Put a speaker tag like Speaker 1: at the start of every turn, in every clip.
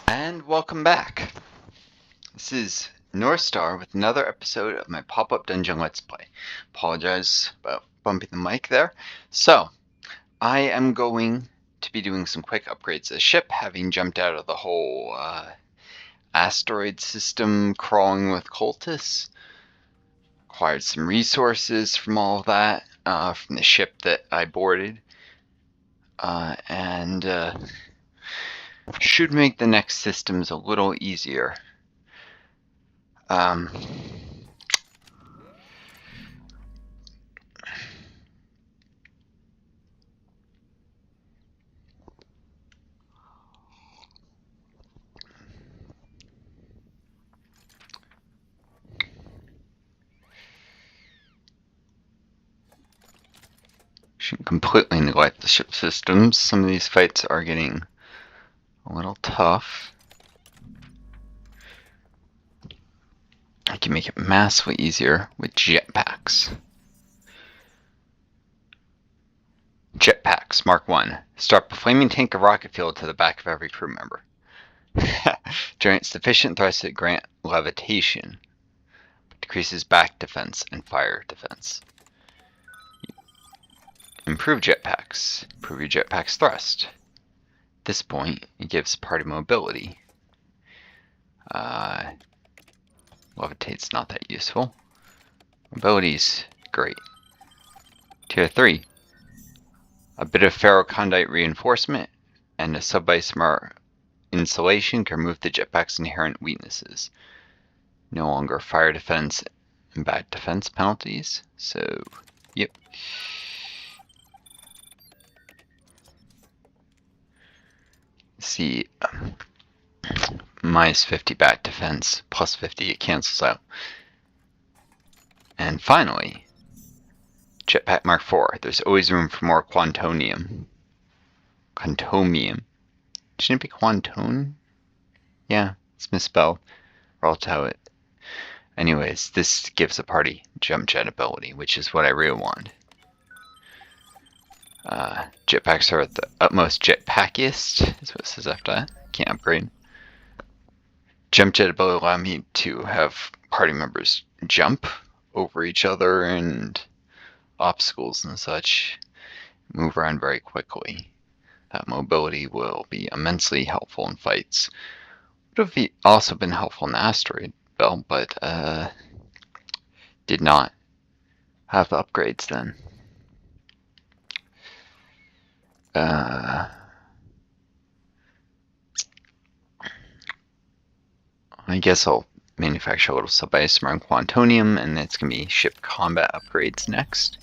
Speaker 1: And welcome back. This is Northstar with another episode of my Pop-Up Dungeon Let's Play. Apologize about bumping the mic there. So, I am going to be doing some quick upgrades to the ship, having jumped out of the whole asteroid system crawling with cultists. Acquired some resources from all of that, from the ship that I boarded. And should make the next systems a little easier. Shouldn't completely neglect the ship systems. Some of these fights are getting a little tough. I can make it massively easier with jetpacks. Jetpacks, Mark 1. Strap a flaming tank of rocket fuel to the back of every crew member. Generate sufficient thrust to grant levitation, but decreases back defense and fire defense. Improve jetpacks. Improve your jetpack's thrust. At this point, it gives party mobility. Levitate's not that useful. Mobility's great. Tier 3. A bit of ferrocondite reinforcement and a subisomer insulation can remove the jetpack's inherent weaknesses. No longer fire defense and back defense penalties. So, yep. See, minus 50 back defense, plus 50 it cancels out. And finally, jetpack Mark 4. There's always room for more quantonium. Quantomium. Shouldn't it be quantone? Yeah, it's misspelled. Or I'll tell it. Anyways, this gives the party jump jet ability, which is what I really want. Jetpacks are at the utmost jetpackiest, is what it says after that. Can't upgrade. Jump jet ability allow me to have party members jump over each other and obstacles and such. Move around very quickly. That mobility will be immensely helpful in fights. Would have also been helpful in the asteroid belt, but did not have the upgrades then. I guess I'll manufacture a little subisomer and quantonium, and it's going to be ship combat upgrades next.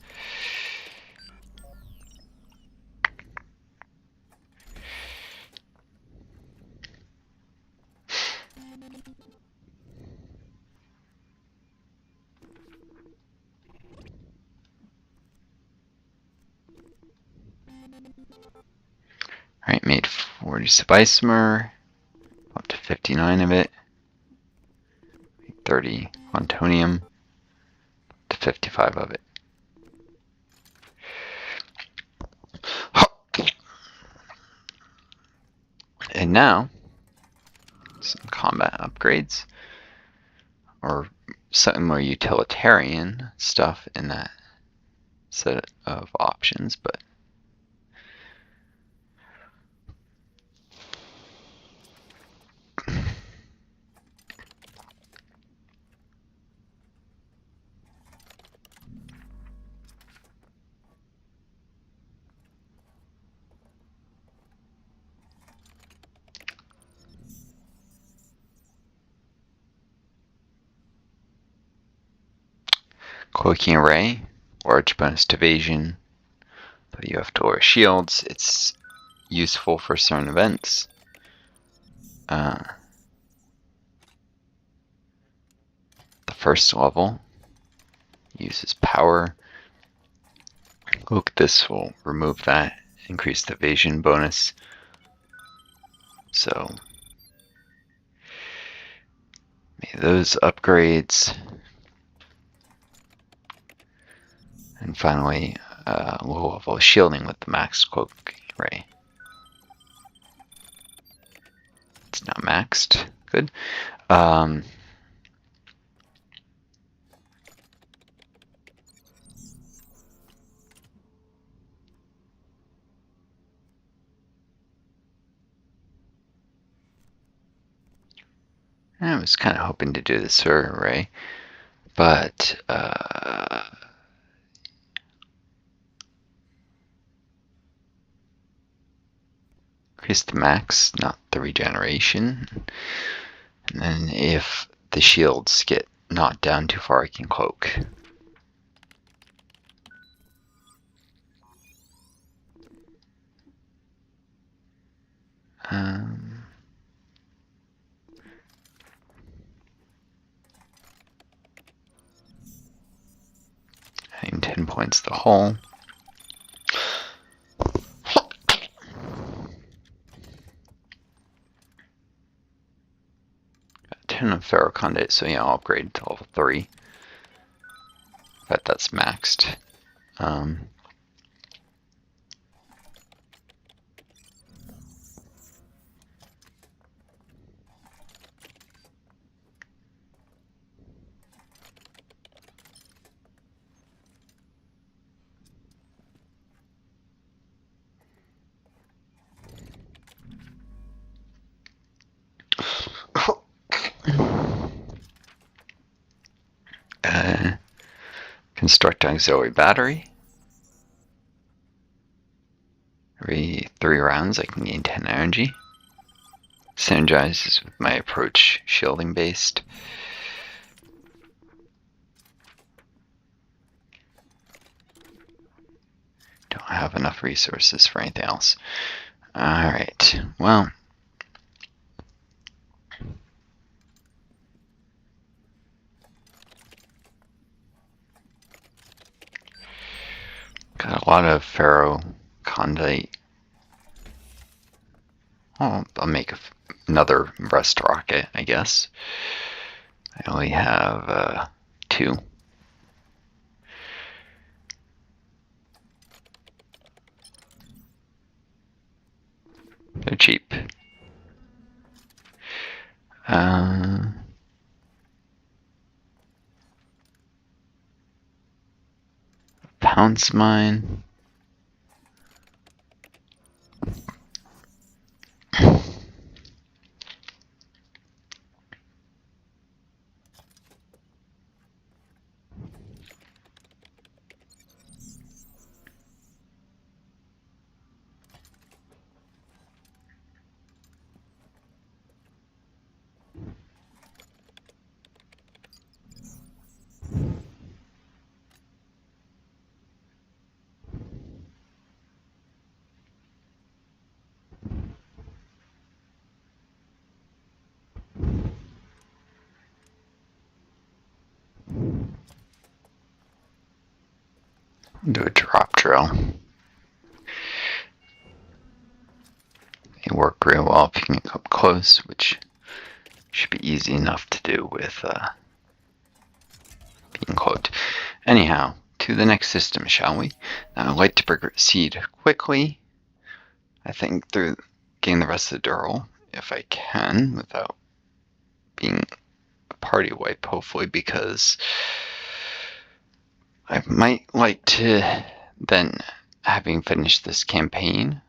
Speaker 1: Alright, made 40 subisomer, up to 59 of it. 30 quantonium, to 55 of it. And now, some combat upgrades, or something more utilitarian stuff in that set of options, but cloaking array, large bonus to evasion, but you have to lower shields. It's useful for certain events. The first level uses power. Look, this will remove that, increase the evasion bonus. So, those upgrades. And finally, low level shielding with the max cloak ray. It's not maxed. Good. I was kind of hoping to do the server array, but increase the max, not the regeneration. And then if the shields get knocked down too far, I can cloak. Adding 10 points to the hull. Got 10 of ferrocondite, so yeah, I'll upgrade to level 3. But that's maxed. Construct auxiliary battery. Every 3 rounds I can gain 10 energy. Synergizes with my approach shielding based. Don't have enough resources for anything else. Alright, well. Got a lot of ferrocondite. Well, I'll make another rust rocket, I guess. I only have 2. They're cheap. Pounce mine. Do a drop drill. They work real well if you can get up close, which should be easy enough to do with being cloaked. Anyhow, to the next system, shall we? Now, I'd like to proceed quickly, I think, through gain the rest of the Dural, if I can, without being a party wipe, hopefully, because I might like to then, having finished this campaign,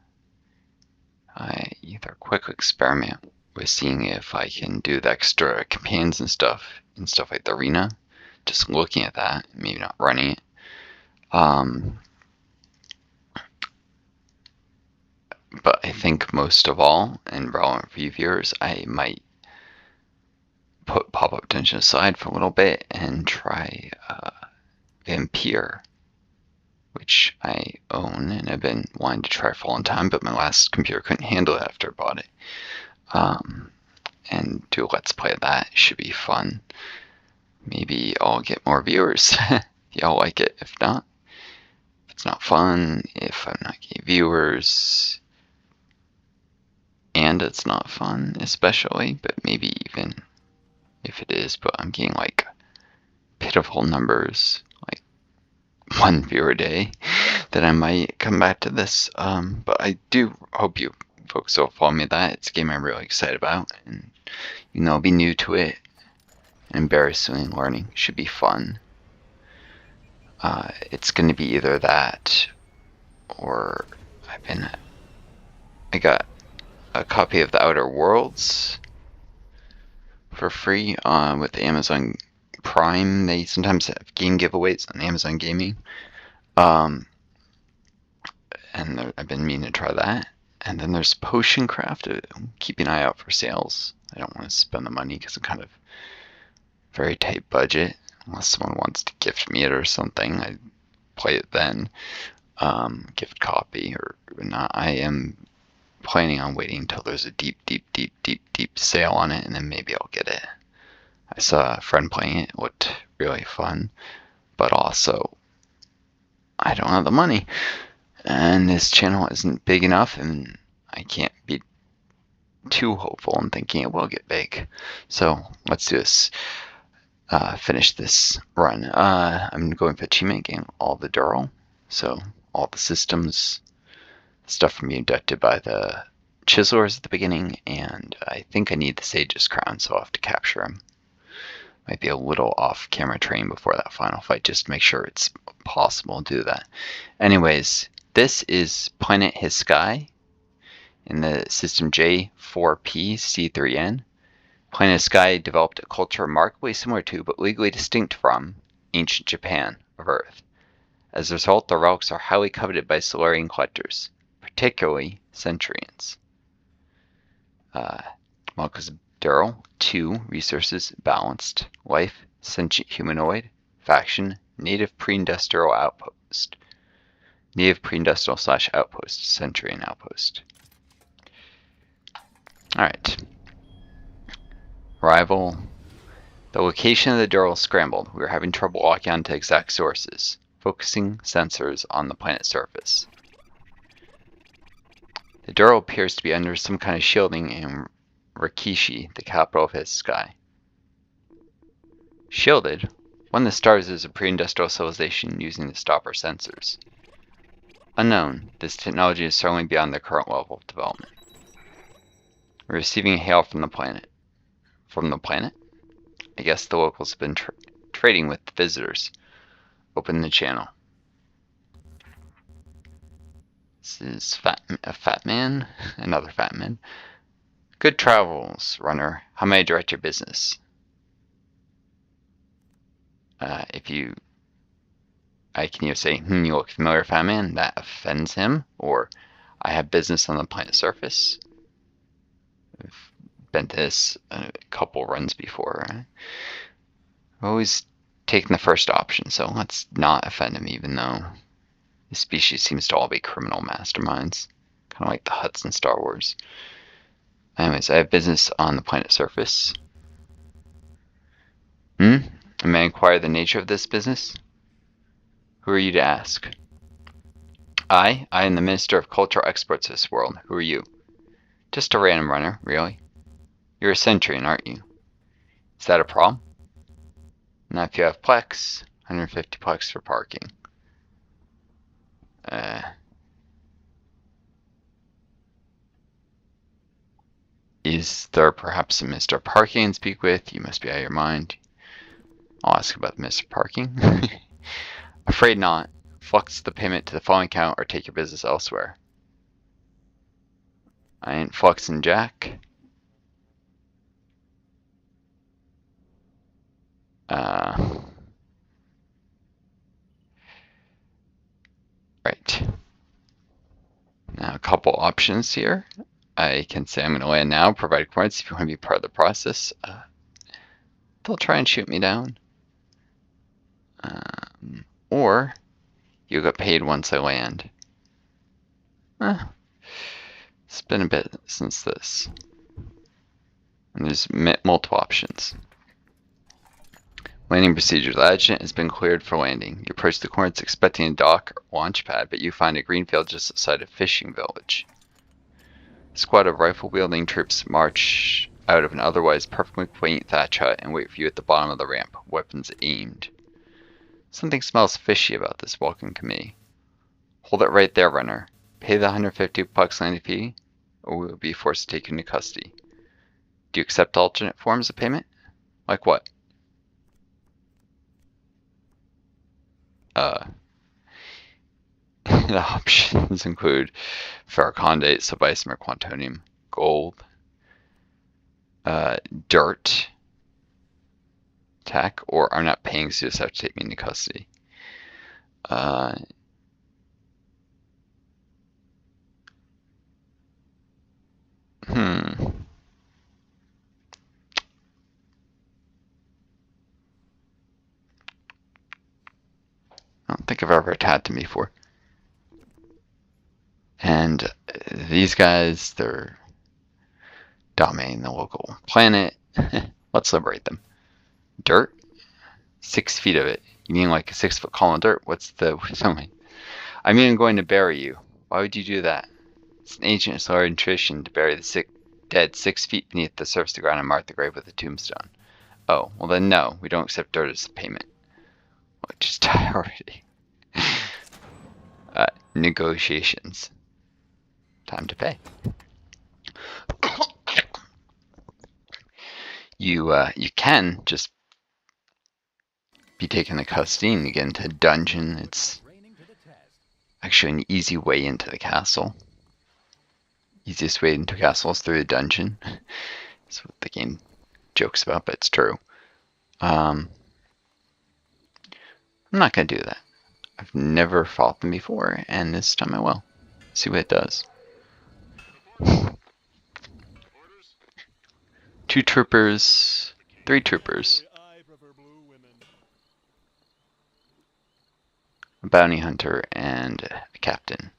Speaker 1: I either quick experiment with seeing if I can do the extra campaigns and stuff like the arena, just looking at that, maybe not running it. But I think most of all, and relevant for you viewers, I might put Pop-Up Dungeon aside for a little bit and try Vampire, which I own and I've been wanting to try for a long time, but my last computer couldn't handle it after I bought it. And do a let's play of that. It should be fun. Maybe I'll get more viewers if y'all like it. If not, if it's not fun, if I'm not getting viewers, and it's not fun especially, but maybe even if it is, but I'm getting like pitiful numbers, like 1 viewer a day, then I might come back to this. But I do hope you folks will follow me that. It's a game I'm really excited about, and I'll be new to it. Embarrassingly learning. Should be fun. It's going to be either that, or I got a copy of The Outer Worlds for free with Amazon Prime. They sometimes have game giveaways on Amazon Gaming. And I've been meaning to try that. And then there's Potion Craft. Keep an eye out for sales. I don't want to spend the money because I'm kind of very tight budget. Unless someone wants to gift me it or something, I play it then. Gift copy or not. I am planning on waiting until there's a deep sale on it, and then maybe I'll get it. I saw a friend playing it. It looked really fun, but also I don't have the money, and this channel isn't big enough, and I can't be too hopeful and thinking it will get big. So let's do this. Finish this run. I'm going for achievement, getting all the Dural, so all the systems, stuff from being abducted by the Chiselers at the beginning, and I think I need the Sage's Crown, so I'll have to capture him. Might be a little off-camera training before that final fight, just to make sure it's possible to do that. Anyways, this is Planet His Sky in the system J4P-C3N. Planet Sky developed a culture remarkably similar to, but legally distinct from, ancient Japan of Earth. As a result, the relics are highly coveted by Solarian collectors, particularly Centurions. Malchus Dural, 2 resources, balanced, life, sentient humanoid, faction, native pre-industrial outpost. Native pre-industrial / outpost, Centurion outpost. Alright. Rival. The location of the Dural scrambled. We were having trouble locking onto exact sources. Focusing sensors on the planet's surface. The Dural appears to be under some kind of shielding in Rikishi, the capital of his sky. Shielded? One of the stars is a pre-industrial civilization using to stop our sensors. Unknown. This technology is certainly beyond their current level of development. We're receiving hail from the planet. From the planet? I guess the locals have been trading with the visitors. Open the channel. This is a fat man. Another fat man. Good travels, runner. How may I direct your business? I can either say, you look familiar, fat man. That offends him. Or, I have business on the planet's surface. I've been to this a couple runs before. I've always taken the first option, so let's not offend him, even though the species seems to all be criminal masterminds. Kind of like the Hutts in Star Wars. Anyways, I have business on the planet's surface. May I inquire the nature of this business? Who are you to ask? I am the Minister of Cultural Exports of this world. Who are you? Just a random runner, really. You're a Centurion, aren't you? Is that a problem? Not if you have Plex. 150 Plex for parking. Is there perhaps a Mr. Parking to speak with? You must be out of your mind. I'll ask about the Mr. Parking. Afraid not. Flux the payment to the following account or take your business elsewhere. I ain't fluxing Jack. Right. Now a couple options here. I can say I'm going to land now, provide coordinates if you want to be part of the process. They'll try and shoot me down. Or you'll get paid once I land. It's been a bit since this. And there's multiple options. Landing procedures. The adjutant has been cleared for landing. You approach the coordinates expecting a dock or launch pad, but you find a green field just outside a fishing village. A squad of rifle-wielding troops march out of an otherwise perfectly quaint thatch hut and wait for you at the bottom of the ramp, weapons aimed. Something smells fishy about this welcome committee. Hold it right there, runner. Pay the 150 bucks landing fee. or we will be forced to take you into custody. Do you accept alternate forms of payment? Like what? The options include ferrocondite, subicer, quantonium, gold, dirt, tech, or I'm not paying, so you just have to take me into custody. I don't think I've ever attacked them before. And these guys, they're dominating the local planet. Let's liberate them. Dirt? 6 feet of it. You mean like a 6-foot column of dirt? What's the... I mean, I'm going to bury you. Why would you do that? It's an ancient Solarian tradition to bury the dead 6 feet beneath the surface of the ground and mark the grave with a tombstone. Oh, well then no, we don't accept dirt as payment. Well, just die already. Negotiations. Time to pay. You can just be taken into custody and you get into a dungeon. It's actually an easy way into the castle. Easiest way into the castle is through the dungeon. That's what the game jokes about, but it's true. I'm not going to do that. I've never fought them before, and this time I will. See what it does. 2 troopers, 3 troopers. A bounty hunter and a captain.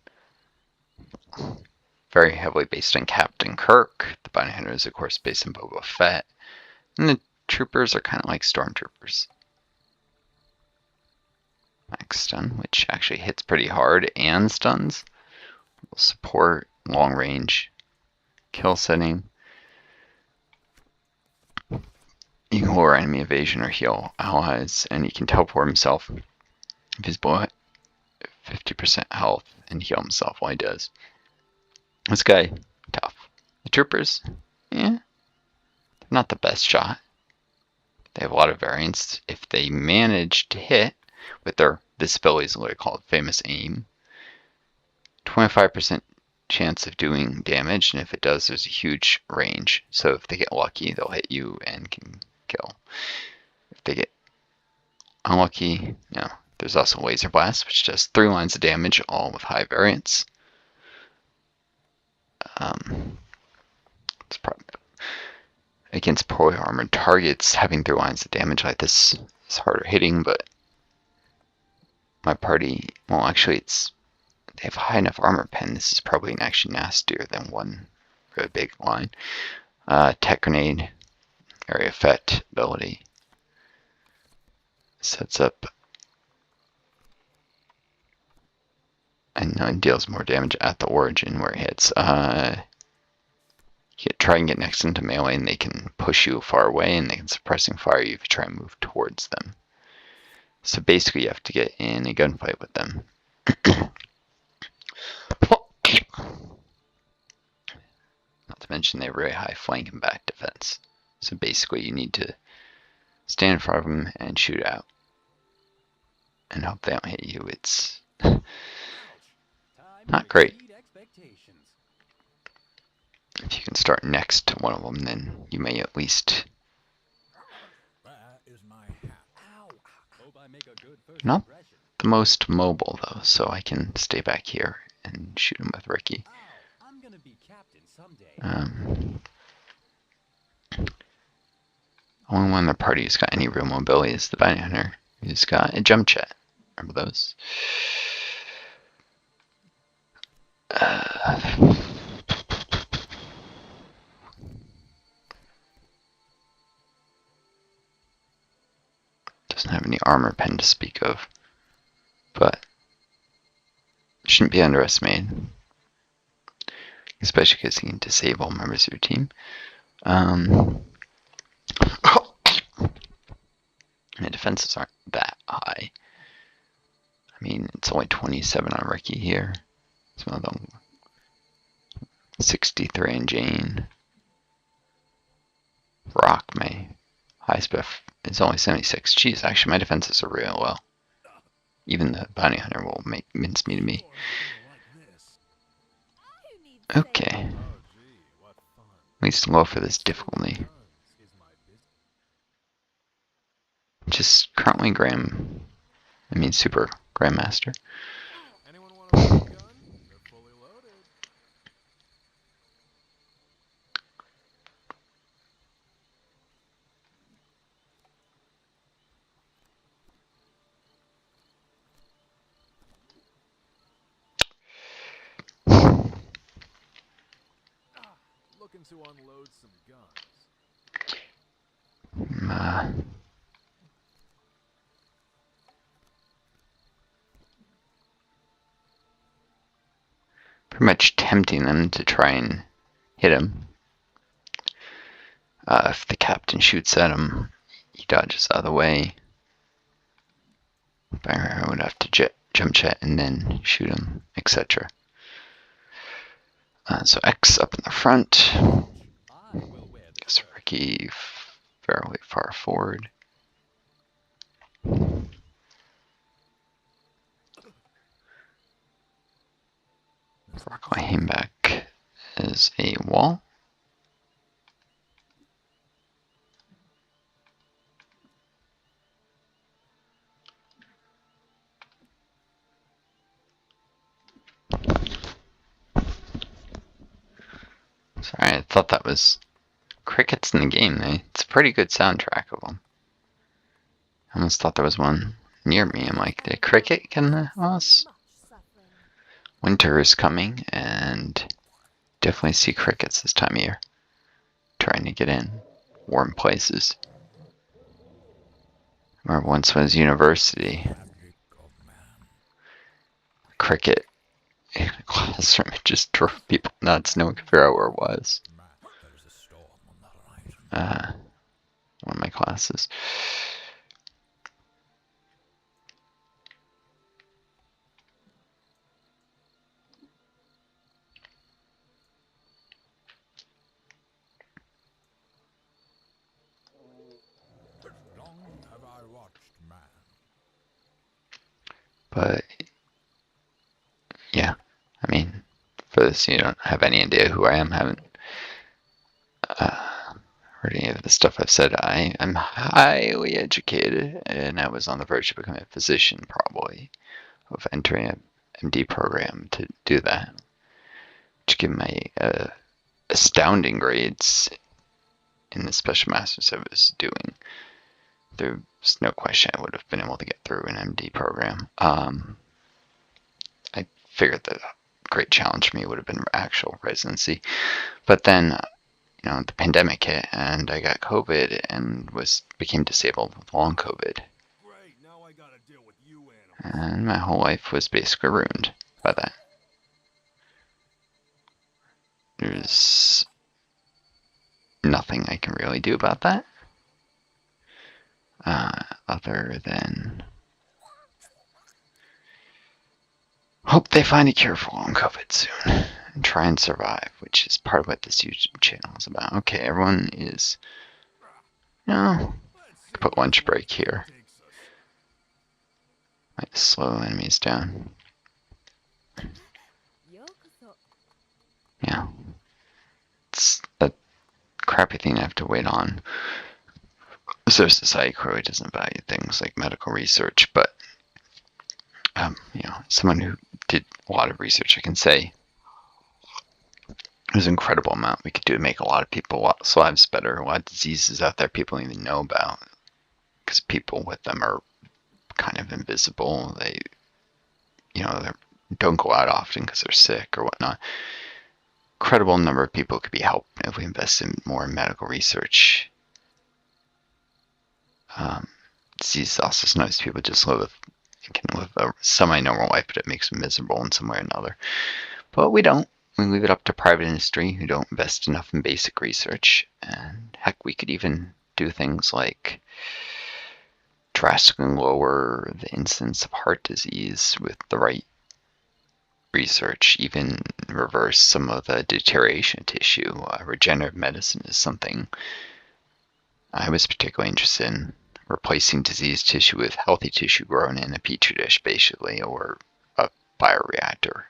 Speaker 1: Very heavily based on Captain Kirk. The bounty hunter is, of course, based on Boba Fett. And the troopers are kind of like stormtroopers. Max stun, which actually hits pretty hard and stuns. Will support long range kill setting. You can lower enemy evasion or heal allies, and he can teleport himself if he's below 50% health and heal himself while he does. This guy, tough. The troopers, yeah, they're not the best shot. They have a lot of variance. If they manage to hit with their, this ability is what I call it, famous aim, 25% chance of doing damage, and if it does, there's a huge range. So if they get lucky, they'll hit you and can kill. If they get unlucky, no. There's also laser blast, which does 3 lines of damage, all with high variance. It's probably against poorly armored targets. Having 3 lines of damage like this is harder hitting, but my party, well, actually, they have high enough armor pen. This is probably actually nastier than one really big line. Tech grenade, area effect ability sets up and deals more damage at the origin where it hits. You try and get next into melee, and they can push you far away, and they can suppressing fire you if you try and move towards them. So basically, you have to get in a gunfight with them. Not to mention they have really high flank and back defense. So basically, you need to stand in front of them and shoot out, and hope they don't hit you. It's not great. If you can start next to one of them, then you may at least... Not the most mobile, though, so I can stay back here and shoot him with Ricky. Only one in the party who's got any real mobility is the bounty hunter, who's got a jump jet. Remember those? Doesn't have any armor pen to speak of, but shouldn't be underestimated, especially because he can disable members of your team. The defenses aren't that high. I mean, it's only 27 on Ricky here. Some of them 63 in Jane. Rock, my highest buff is only 76. Jeez, actually my defenses are real well. Even the bounty hunter will make mincemeat of me. Okay. At least low for this difficulty. Just currently Super Grandmaster.
Speaker 2: Looking to unload some guns.
Speaker 1: Pretty much tempting them to try and hit him. If the captain shoots at him, he dodges out of the way. I would have to jump jet and then shoot him, etc. So X up in the front. Guess Ricky fairly far forward. Rock him back as a wall. Sorry, I thought that was crickets in the game. It's a pretty good soundtrack of them. I almost thought there was one near me. I'm like, did a cricket get in the house? Winter is coming, and definitely see crickets this time of year. Trying to get in warm places. Or once was university. Cricket in a classroom, it just drove people nuts. No one could figure out where it was. One of my classes. But yeah, I mean, for this, you don't have any idea who I am. Haven't heard any of the stuff I've said. I'm highly educated, and I was on the verge of becoming a physician, probably, of entering an MD program to do that, to give my astounding grades in the special masters I was doing. There's no question I would have been able to get through an MD program. I figured that a great challenge for me would have been actual residency. But then, the pandemic hit and I got COVID and became disabled with long COVID.
Speaker 2: Great, now I gotta deal with you animals.
Speaker 1: And my whole life was basically ruined by that. There's nothing I can really do about that. Other than hope they find a cure for long COVID soon and try and survive, which is part of what this YouTube channel is about. Okay, everyone is, put lunch break here. Might slow enemies down. Yeah. It's a crappy thing I have to wait on. So society clearly doesn't value things like medical research, but someone who did a lot of research, I can say there's an incredible amount we could do to make a lot of people's lives better. A lot of diseases out there people don't even know about because people with them are kind of invisible. They don't go out often because they're sick or whatnot. Incredible number of people could be helped if we invest in more medical research. Disease also sometimes people just can live a semi-normal life, but it makes them miserable in some way or another. But we don't. We leave it up to private industry who don't invest enough in basic research. And heck, we could even do things like drastically lower the incidence of heart disease with the right research, even reverse some of the deterioration of tissue. Regenerative medicine is something I was particularly interested in, replacing diseased tissue with healthy tissue grown in a petri dish, basically, or a bioreactor.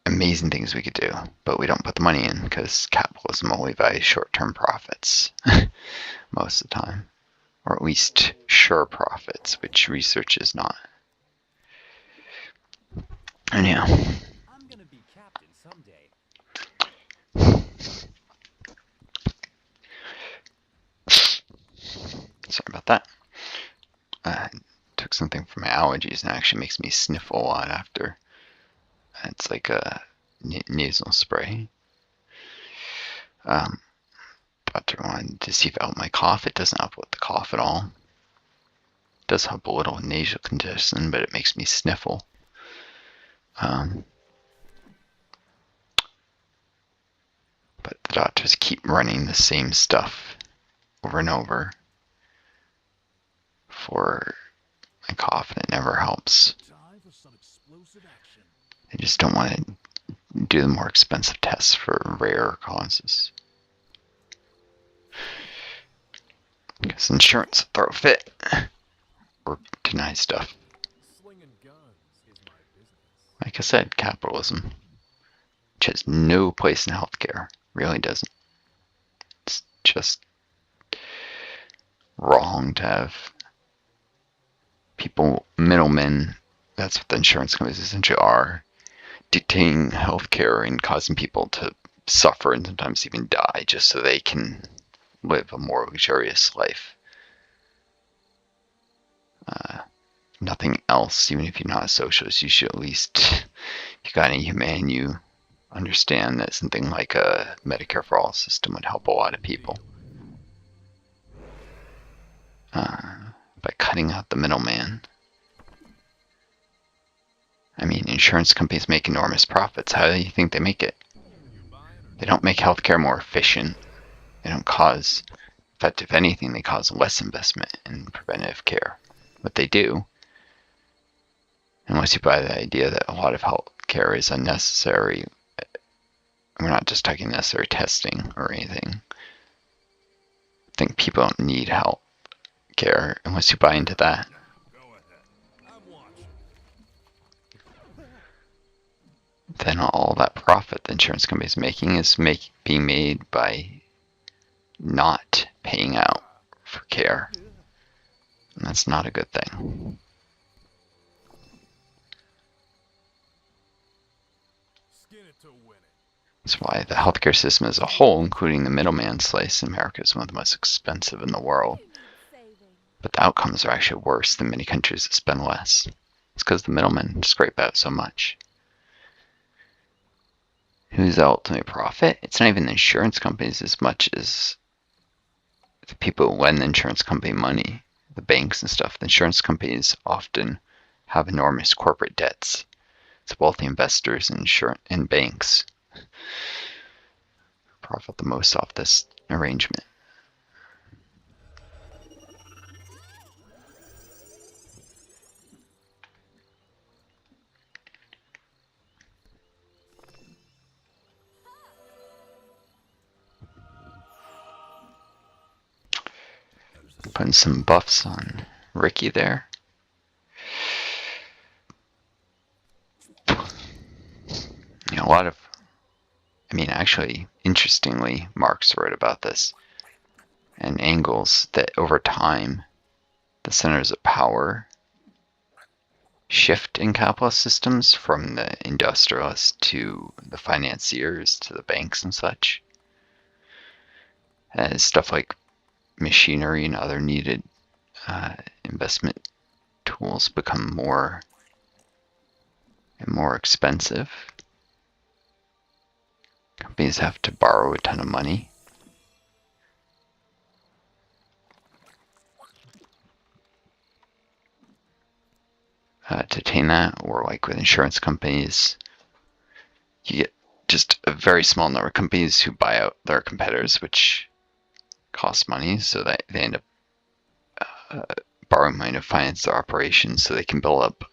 Speaker 1: Amazing things we could do, but we don't put the money in because capitalism only values short-term profits most of the time, or at least sure profits, which research is not. Anyhow.
Speaker 3: I'm gonna be captain someday.
Speaker 1: Sorry about that. I took something for my allergies and it actually makes me sniffle a lot after. It's like a nasal spray. Doctor wanted to see if it helped my cough. It doesn't help with the cough at all. It does help a little with nasal congestion, but it makes me sniffle. But the doctors keep running the same stuff over and over for my cough, and it never helps.
Speaker 2: Time for some explosive action.
Speaker 1: They just don't want to do the more expensive tests for rare causes. Because insurance will throw a fit or deny stuff.
Speaker 2: Slinging guns is my business.
Speaker 1: Like I said, capitalism, which has no place in healthcare, really doesn't. It's just wrong to have people, middlemen, that's what the insurance companies essentially are, dictating healthcare and causing people to suffer and sometimes even die just so they can live a more luxurious life. Nothing else, even if you're not a socialist, you should at least, if you got any human, you understand that something like a Medicare for All system would help a lot of people. By cutting out the middleman. I mean, insurance companies make enormous profits. How do you think they make it? They don't make healthcare more efficient. They don't cause, in fact, if anything, they cause less investment in preventative care. What they do, unless you buy the idea that a lot of healthcare is unnecessary, we're not just talking necessary testing or anything. I think people don't need health care unless you buy into that.
Speaker 2: Go ahead. I'm watching.
Speaker 1: Then all that profit the insurance company is making is being made by not paying out for care. And that's not a good thing.
Speaker 2: Skin it to win it.
Speaker 1: That's why the healthcare system as a whole, including the middleman slice in America, is one of the most expensive in the world. But the outcomes are actually worse than many countries that spend less. It's because the middlemen scrape out so much. Who's the ultimate profit? It's not even the insurance companies as much as the people who lend the insurance company money, the banks and stuff. The insurance companies often have enormous corporate debts. It's wealthy investors and banks profit the most off this arrangement. Putting some buffs on Ricky there. You know, actually, interestingly, Marx wrote about this, and Engels, that over time, the centers of power shift in capitalist systems from the industrialists to the financiers to the banks and such. As stuff like machinery and other needed investment tools become more and more expensive, companies have to borrow a ton of money. To attain that, or like with insurance companies, you get just a very small number of companies who buy out their competitors, which costs money, so that they end up borrowing money to finance their operations so they can build up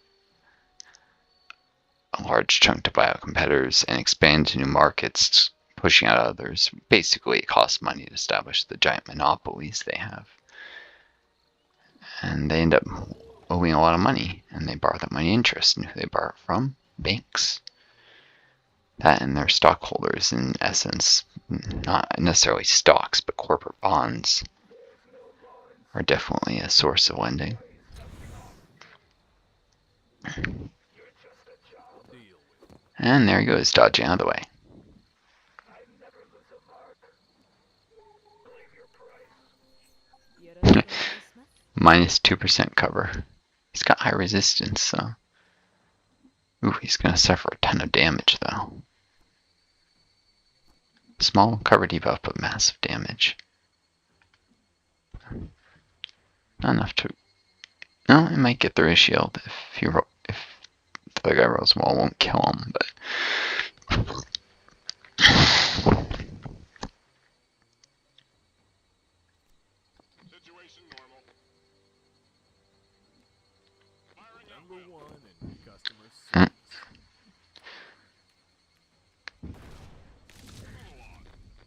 Speaker 1: a large chunk to buy out competitors and expand to new markets, pushing out others. Basically, it costs money to establish the giant monopolies they have. And they end up owing a lot of money, and they borrow that money interest. And who they borrow it from? Banks. That and their stockholders, in essence, not necessarily stocks, but corporate bonds, are definitely a source of lending. And there he goes, dodging out of the way. Minus 2% cover. He's got high resistance, so. Ooh, he's going to suffer a ton of damage, though. Small cover debuff, but massive damage. Not enough to. No, it might get through his shield if the other guy rolls well. It won't kill him, but.
Speaker 2: Situation normal. Number one in customer service.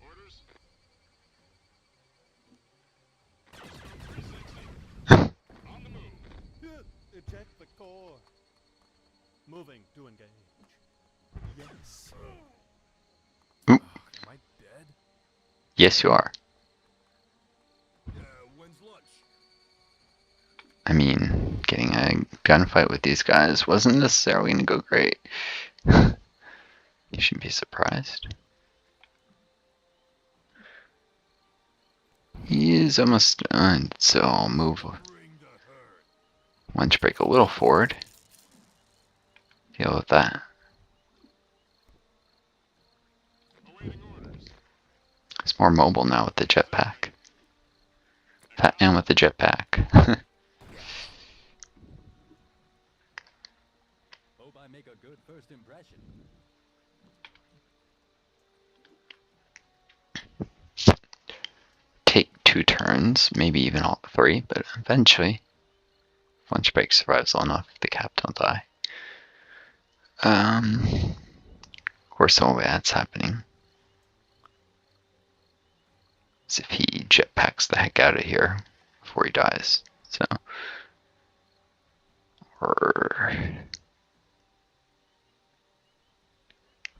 Speaker 2: Orders. On the move.
Speaker 4: Eject the core. Moving to engage. Yes.
Speaker 1: Ooh.
Speaker 2: Am I dead?
Speaker 1: Yes, you are.
Speaker 2: When's lunch?
Speaker 1: I mean, getting a gunfight with these guys wasn't necessarily going to go great. You shouldn't be surprised. He is almost done, so I'll move
Speaker 2: Bring the herd.
Speaker 1: lunch break a little forward. Deal with that.
Speaker 2: Awaiting orders.
Speaker 1: It's more mobile now with the jetpack. And with the jetpack.
Speaker 3: Hope I make a good first impression.
Speaker 1: Take 2 turns, maybe even all 3, but eventually, if lunch break survives long enough, the cap don't die. Of course, the only way that's happening is if he jetpacks the heck out of here before he dies. So, or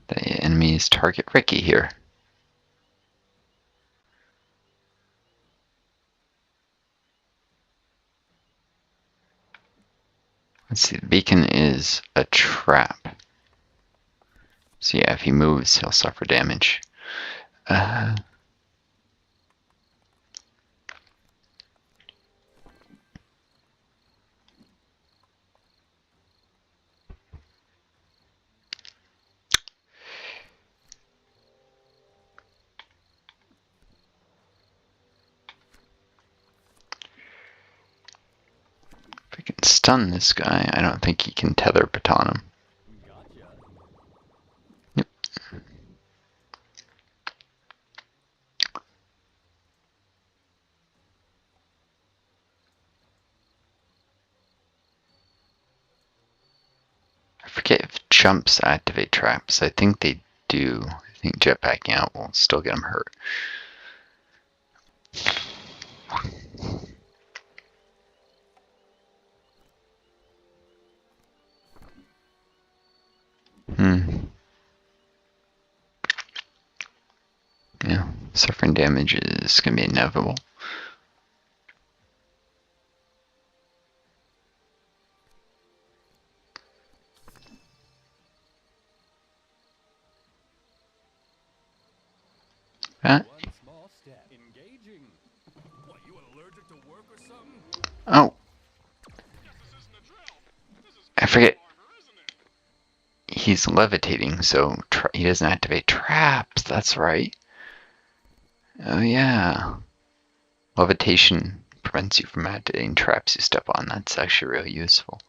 Speaker 1: the enemies target Ricky here. Let's see, the beacon is a trap. So yeah, if he moves, he'll suffer damage. If I can stun this guy, I don't think he can tether baton him.
Speaker 3: Gotcha.
Speaker 1: Yep. I forget if jumps activate traps. I think they do. I think jetpacking out will still get him hurt. Yeah, suffering damage is going to be inevitable.
Speaker 3: One small step. Engaging.
Speaker 2: What, you allergic to work or something?
Speaker 1: Oh,
Speaker 2: Guess this isn't a drill. This is
Speaker 1: I forget.
Speaker 2: armor, isn't it?
Speaker 1: He's levitating, so he doesn't activate traps. That's right. Oh, yeah. Levitation prevents you from activating traps you step on. That's actually really useful.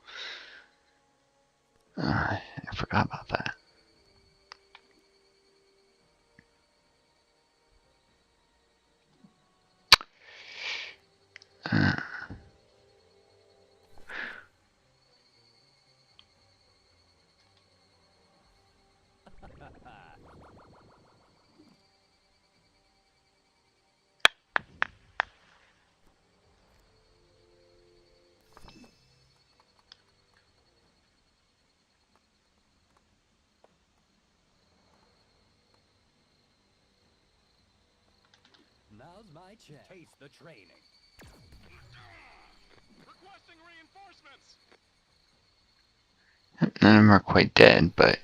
Speaker 1: I forgot about that.
Speaker 3: Now's my chance. Taste the training.
Speaker 2: Requesting reinforcements.
Speaker 1: None of them are quite dead, but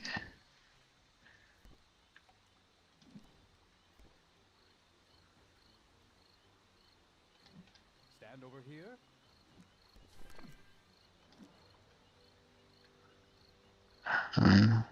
Speaker 3: Stand over here.
Speaker 1: um,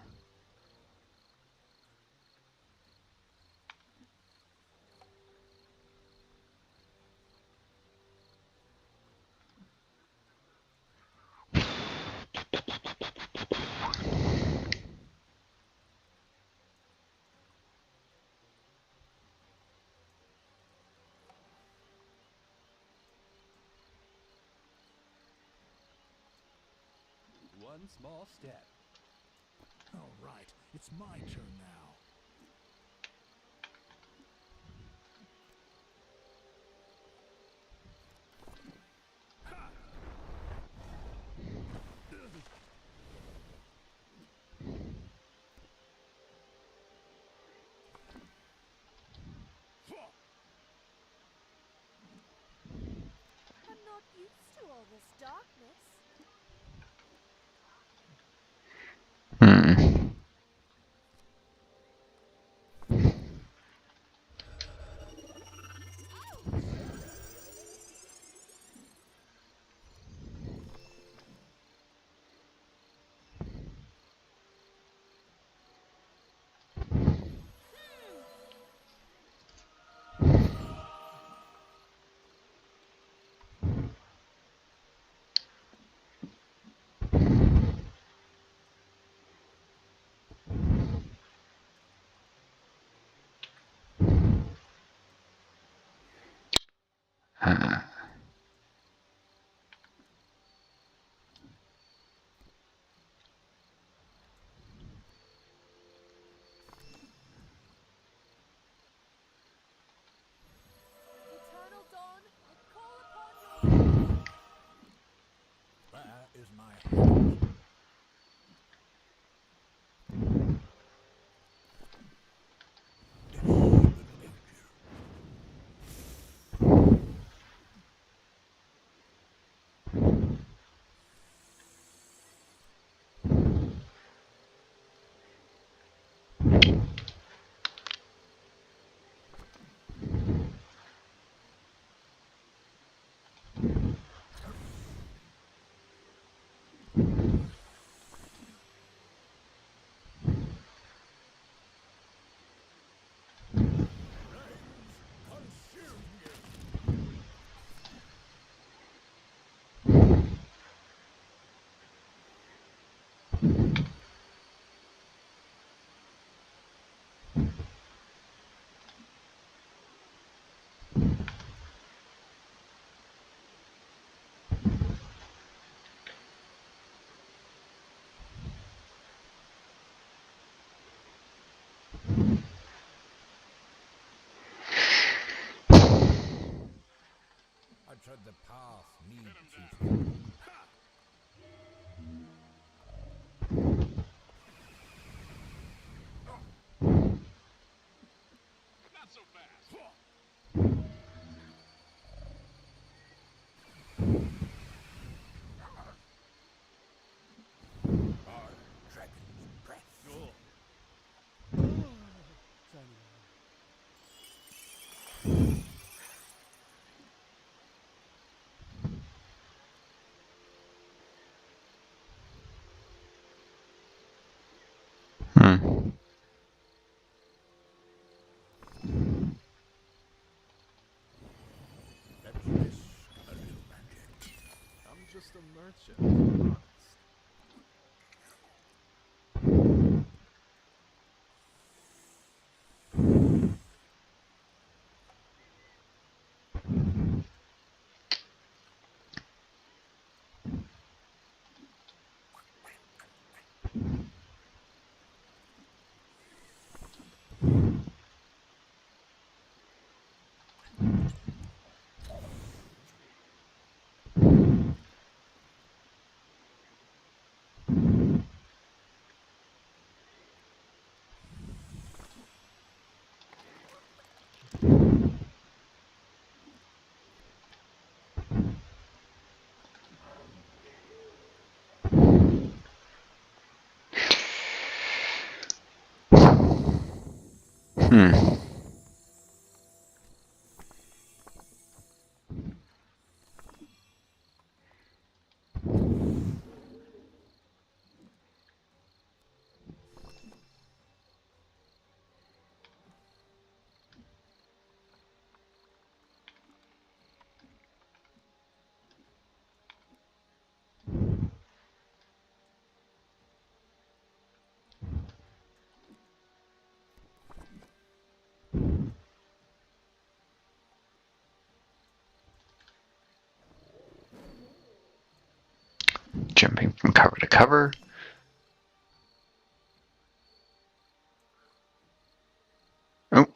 Speaker 3: One small step.
Speaker 4: All right, it's my turn now.
Speaker 5: I'm not used to all this darkness.
Speaker 1: hmm. Uh,
Speaker 5: Eternal Dawn, I call upon your...
Speaker 4: Where is my hand? Flames, consume you! I tread the path need to.
Speaker 2: Not so fast.
Speaker 4: By dragon's breath.
Speaker 2: Oh.
Speaker 4: Shiny
Speaker 1: hmm.
Speaker 4: let's risk a little magic.
Speaker 2: I'm just a merchant. Honest.
Speaker 1: Hmm. Jumping from cover to cover. Oh.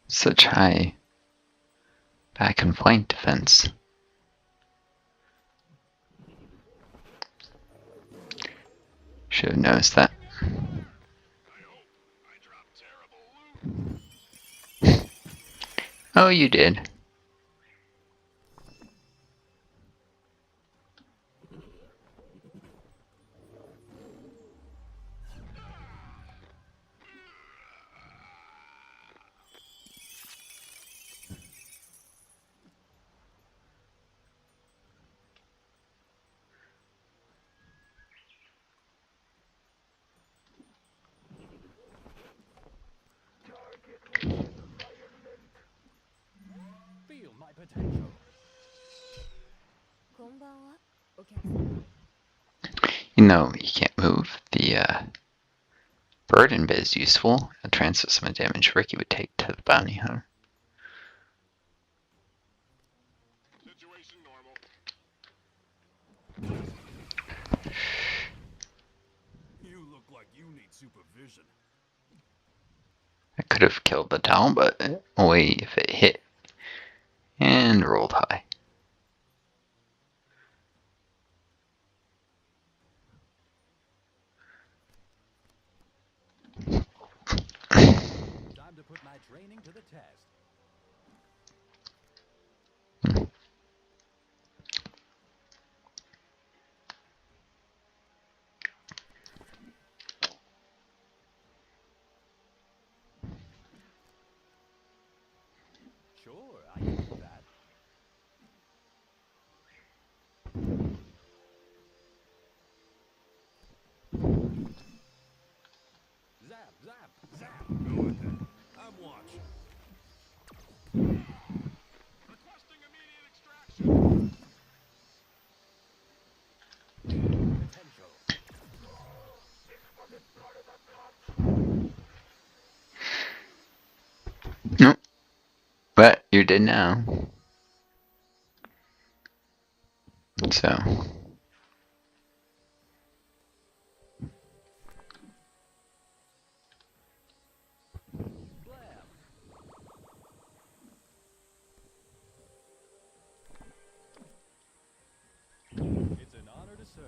Speaker 1: Such high back and flank defense. Should have noticed that. Oh, you did.
Speaker 3: Feel my potential.
Speaker 5: こんばんは、お客様。
Speaker 1: You know, you can't move. The burden bit is useful. It'll transfer some of the damage Ricky would take to the bounty hunter.
Speaker 2: Situation normal.
Speaker 4: You look like you need supervision.
Speaker 1: I could have killed the Tau, but only if it hit and rolled high.
Speaker 3: Time to put my training to the test. Sure, I can do that. Zap, zap, zap.
Speaker 4: Go ahead. I'm watching.
Speaker 2: Requesting immediate extraction.
Speaker 3: Potential.
Speaker 1: Nope. But you're dead now. So.
Speaker 3: Blam. It's an honor to serve.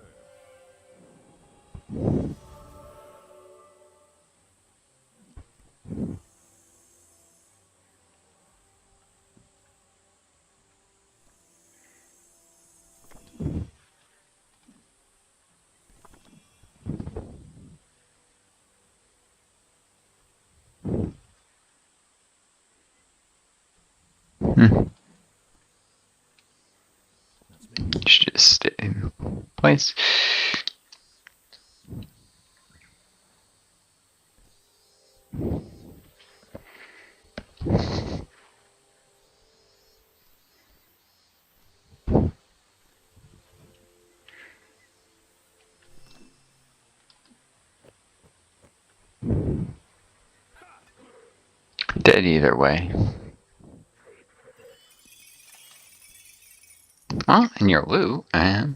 Speaker 1: You should just stay in place. Dead either way. Well, and your loot, I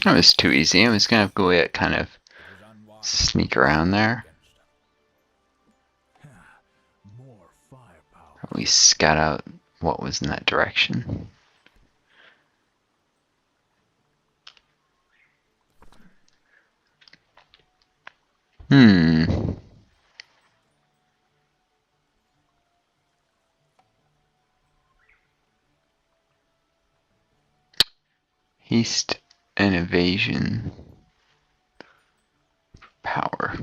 Speaker 1: That was too easy. I was gonna go at kind of
Speaker 4: It was unwise.
Speaker 1: sneak around there.
Speaker 4: Against them. More firepower.
Speaker 1: At least scout out what was in that direction. Haste and evasion. Power.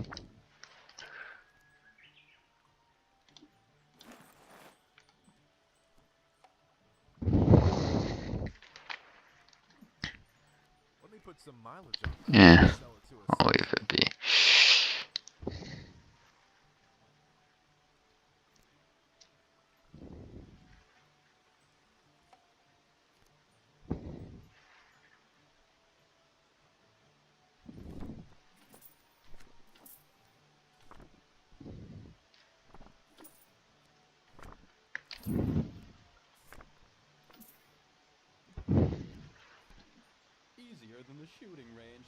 Speaker 2: Let me put some mileage on that.
Speaker 1: Yeah,
Speaker 2: Sell it to a
Speaker 1: I'll leave it be.
Speaker 3: Easier than the shooting range.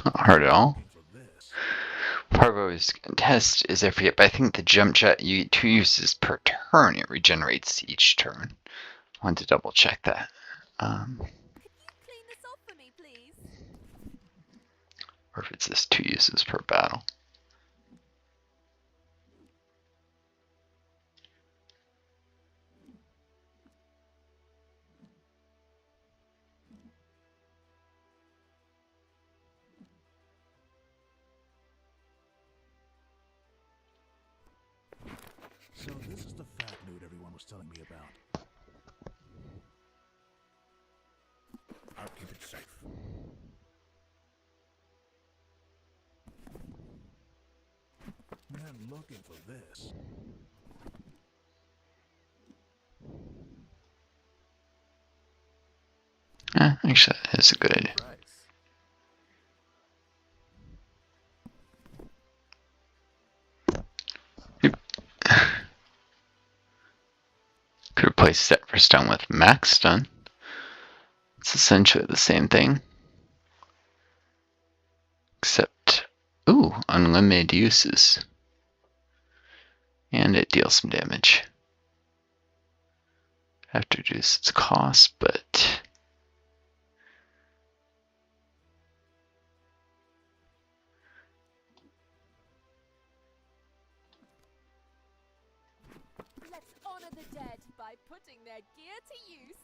Speaker 1: Not hard at all.
Speaker 4: Looking for this.
Speaker 1: Part of what I was gonna test is I forget, but I think the jump jet, you get 2 uses per turn. It regenerates each turn. I wanted to double check that.
Speaker 5: Could you clean this off for me, please?
Speaker 1: Or if it's just 2 uses per battle.
Speaker 4: So this is the fat nude everyone was telling me about. I'll keep it safe. Man looking for this.
Speaker 1: Actually, that's a good idea.
Speaker 2: price.
Speaker 1: Could replace set for stun with max stun. It's essentially the same thing. Except, ooh, unlimited uses. And it deals some damage. Have to reduce its cost, but
Speaker 5: Let's honor the dead by putting their gear to use.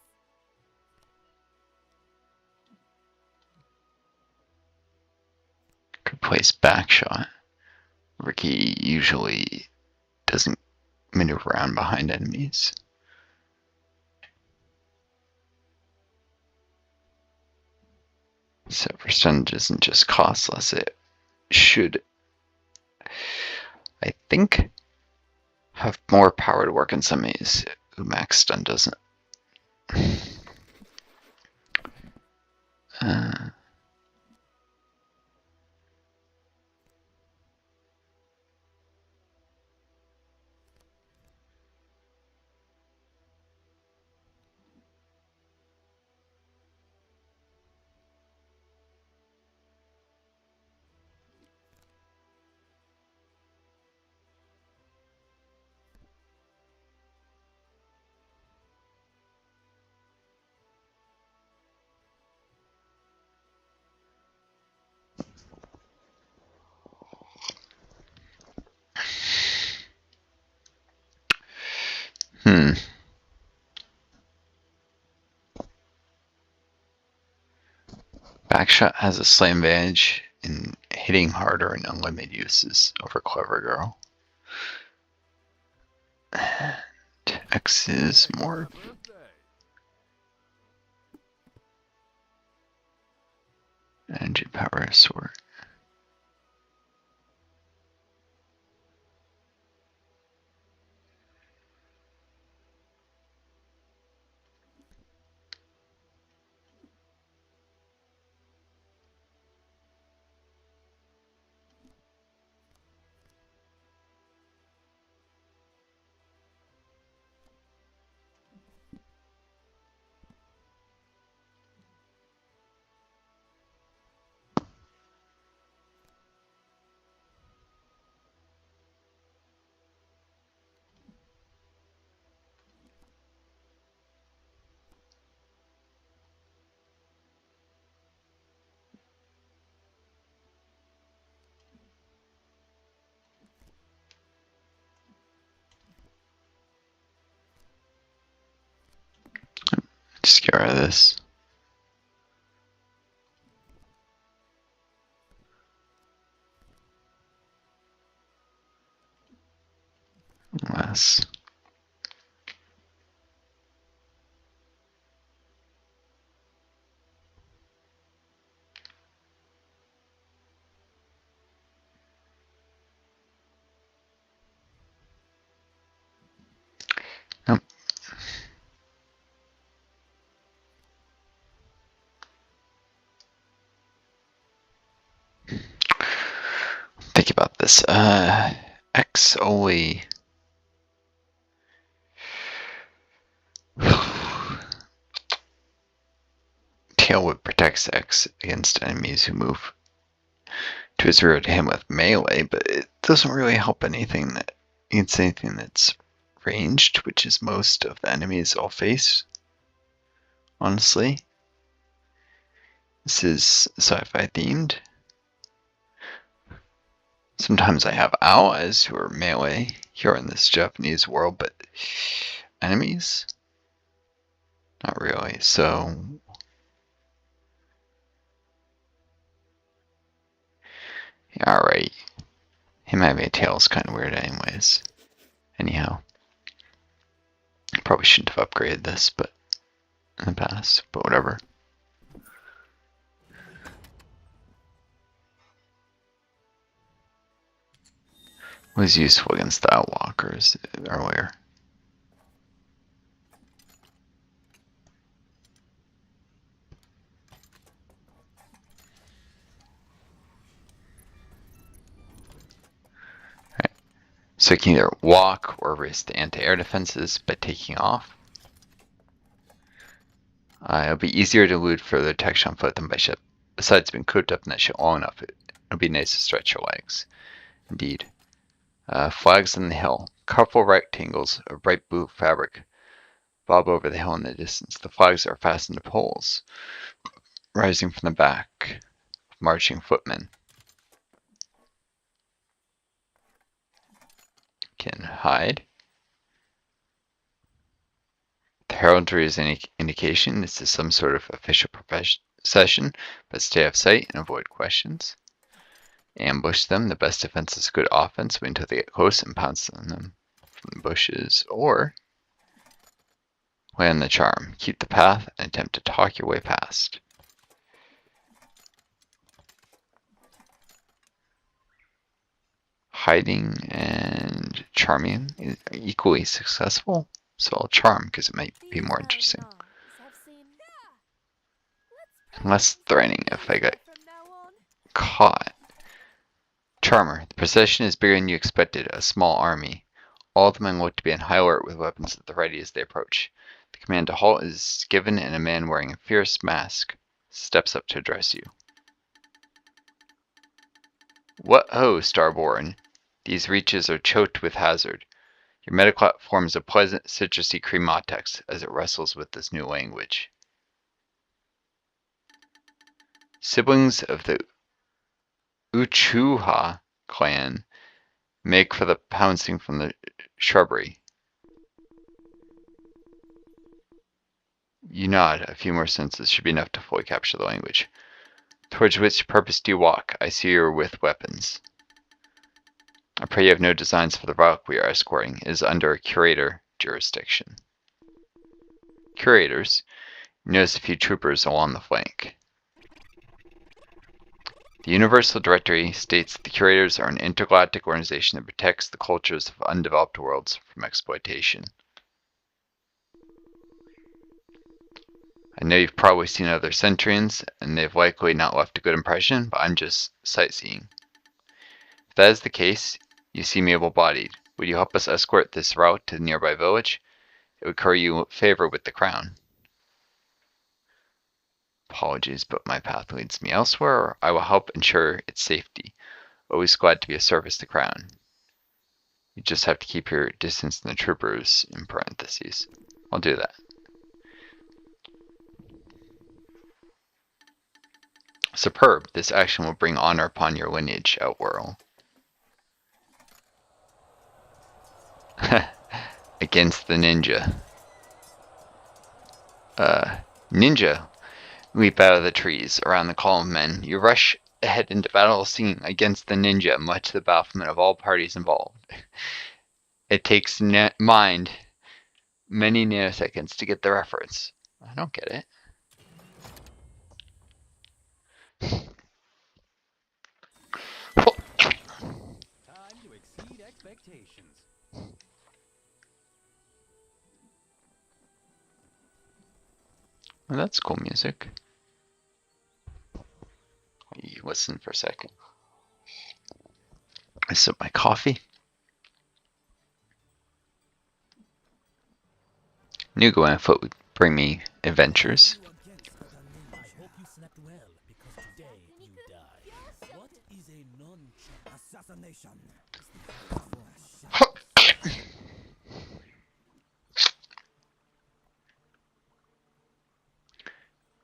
Speaker 1: could place backshot. Ricky usually doesn't maneuver around behind enemies. Set for stun doesn't just cost less, it should, I think, have more power to work in some ways. Max stun doesn't. Uh, hmm. Backshot has a slight advantage in hitting harder and unlimited uses over Clever Girl. And X is
Speaker 2: Hey,
Speaker 1: more.
Speaker 2: it's my birthday.
Speaker 1: Engine power sword. Just get rid of this. Less. Nope. Think about this. X only. Tailwood protects X against enemies who move to his rear to him with melee, but it doesn't really help anything against anything that's ranged, which is most of the enemies I'll face. Honestly, this is sci-fi themed. Sometimes I have allies who are melee here in this Japanese world, but enemies? Not really. So, yeah, alright. Him having a tail is kind of weird anyways. Anyhow. Probably shouldn't have upgraded this, but in the past, but whatever. Was useful against the Outwalkers earlier. Right. So you can either walk or raise the anti-air defenses by taking off. It'll be easier to elude further detection on foot than by ship. Besides being cooped up in that ship long enough, it'll be nice to stretch your legs. Indeed. Flags on the hill. Colorful rectangles of bright blue fabric bob over the hill in the distance. The flags are fastened to poles, rising from the back of marching footmen. Can hide. The heraldry is an indication this is some sort of official procession, but stay off sight and avoid questions. Ambush them. The best defense is good offense. Wait until they get close and pounce on them from the bushes, or land the charm. Keep the path and attempt to talk your way past. Hiding and charming is equally successful, so I'll charm because it might be more interesting. Less threatening if I get caught. Charmer. The procession is bigger than you expected, a small army. All of the men look to be on high alert with weapons at the ready as they approach. The command to halt is given and a man wearing a fierce mask steps up to address you. What ho, Starborn! These reaches are choked with hazard. Your metaclot forms a pleasant citrusy cremotex as it wrestles with this new language. Siblings of the Uchuha clan make for the pouncing from the shrubbery. You nod. A few more sentences should be enough to fully capture the language. Towards which purpose do you walk? I see you are with weapons. I pray you have no designs for the route we are escorting. It is under curator jurisdiction. Curators. You notice a few troopers along the flank. The Universal Directory states the curators are an intergalactic organization that protects the cultures of undeveloped worlds from exploitation. I know you've probably seen other Centurions, and they've likely not left a good impression, but I'm just sightseeing. If that is the case, you seem able-bodied. Would you help us escort this route to the nearby village? It would curry you favor with the crown. Apologies, but my path leads me elsewhere. I will help ensure its safety. Always glad to be of service to the crown. You just have to keep your distance from the troopers in parentheses. I'll do that. Superb. This action will bring honor upon your lineage, Outworld. Against the ninja. ninja leap out of the trees around the column of men. You rush ahead into battle scene against the ninja, much to the bafflement of all parties involved. It takes mind many nanoseconds to get the reference. I don't get it.
Speaker 3: Time to exceed expectations.
Speaker 1: Well, that's cool music. You listen for a second. I sip my coffee. Knew going on foot would bring me adventures.
Speaker 4: You against the ninja. I hope you slept well, because today you die. What is a nunchuck? Assassination.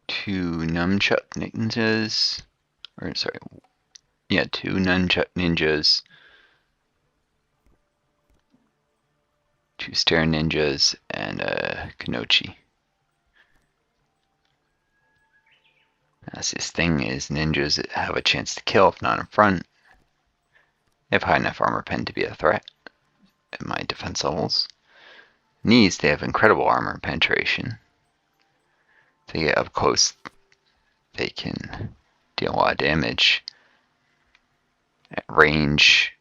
Speaker 1: Two nunchuck ninjas. Or, sorry. Yeah, two nunchuck ninjas. Two stare ninjas and a Kanochi. That's his thing is ninjas that have a chance to kill if not in front. They have high enough armor pen to be a threat at my defense levels. Knees, they have incredible armor penetration. If they get up close, they can deal a lot of damage. At range,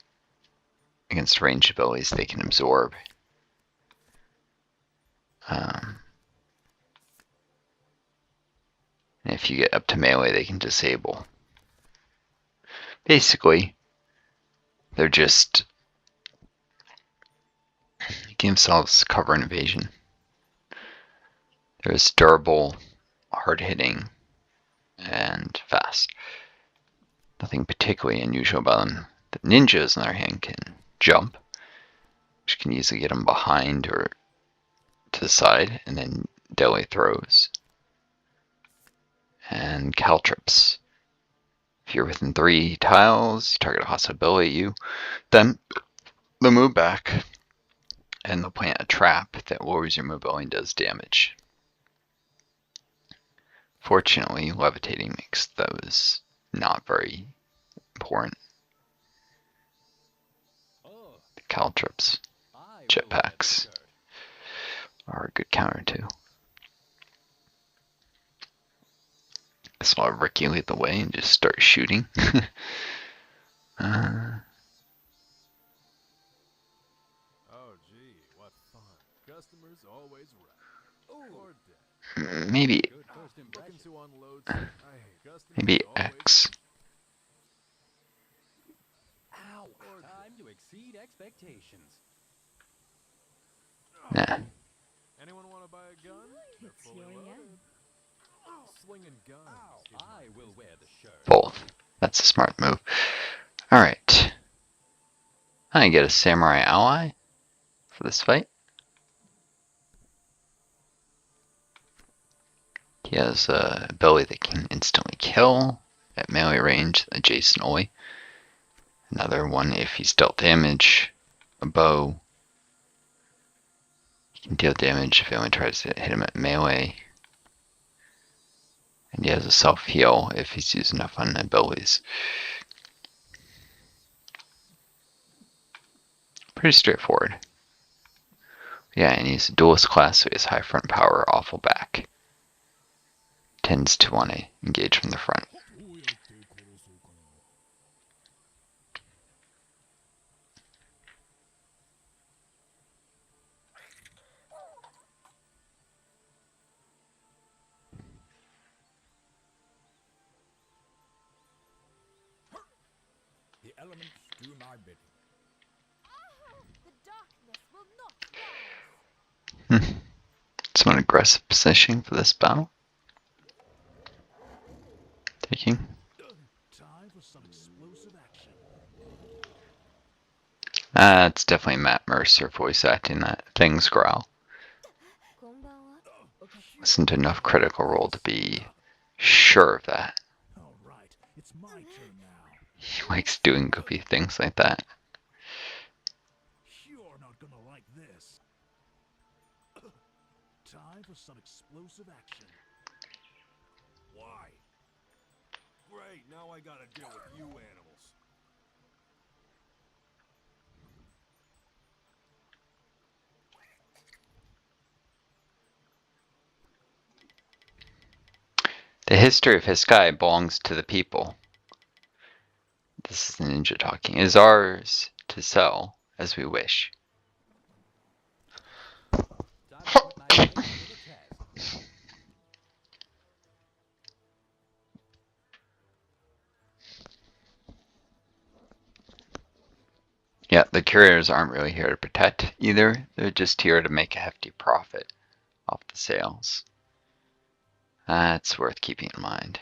Speaker 1: against ranged abilities, they can absorb. And if you get up to melee, they can disable. Basically, they're just give themselves cover and evasion. They're as durable, hard-hitting, and fast. Nothing particularly unusual about them. The ninjas, on the other hand, can jump, which can easily get them behind or to the side, and then deadly throws. And caltrops. If you're within 3 tiles, you target a hostile ability at you, then they'll move back, and they'll plant a trap that lowers your mobility and does damage. Fortunately, levitating makes those not very important.
Speaker 3: Oh,
Speaker 1: The caltrops,
Speaker 3: I will wear the
Speaker 1: jetpacks
Speaker 3: shirt.
Speaker 1: are a good counter too. So I'll Ricky lead the way and just start shooting.
Speaker 2: Oh, gee, what fun. Customers always right. Or dead.
Speaker 1: Maybe
Speaker 3: Good first
Speaker 2: Looking
Speaker 3: impression.
Speaker 2: to unload some. I hate customers
Speaker 1: maybe
Speaker 2: always.
Speaker 1: X.
Speaker 3: Ow! Time to exceed expectations.
Speaker 1: Nah.
Speaker 2: Anyone want to buy a gun? They're
Speaker 5: It's
Speaker 2: fully
Speaker 5: your
Speaker 2: loaded.
Speaker 5: yen.
Speaker 2: Slinging guns. is
Speaker 3: I will wear the shirt.
Speaker 1: Both. That's a smart move. Alright. I get a samurai ally for this fight. He has a ability that can instantly kill at melee range adjacently. Another one if he's dealt damage. A bow. He can deal damage if he only tries to hit him at melee. And he has a self-heal if he's used enough on abilities. Pretty straightforward. Yeah, and he's a duelist class, so he has high front power, awful back. Tends to want to engage from the front.
Speaker 4: どうやって殺そうかな。The elements do my bidding.
Speaker 5: The darkness will not rise.
Speaker 1: Some aggressive positioning for this battle. Taking.
Speaker 4: Time for some explosive action.
Speaker 1: It's definitely Matt Mercer voice acting that thing's growl.
Speaker 5: こんばんは。
Speaker 1: Listened to enough Critical Role to be sure of that.
Speaker 4: All right, it's my turn now.
Speaker 1: He likes doing goofy things like that.
Speaker 4: You're not gonna like this. Time for some explosive action.
Speaker 2: Why? Great, now I gotta deal with you animals.
Speaker 1: The history of his sky belongs to the people. This is the ninja talking. It is ours to sell as we wish.
Speaker 3: Time to put my face to the test.
Speaker 1: Yeah, the curators aren't really here to protect either. They're just here to make a hefty profit off the sales. That's worth keeping in mind.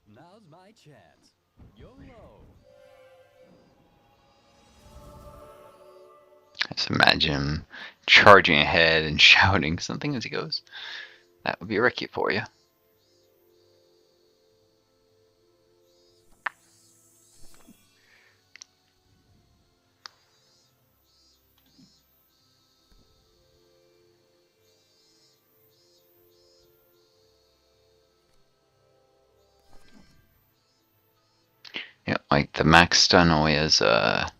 Speaker 3: Now's my chance. YOLO.
Speaker 1: Just imagine him charging ahead and shouting something as he goes. That would be Ricky for you. Yeah, like the max stun only has a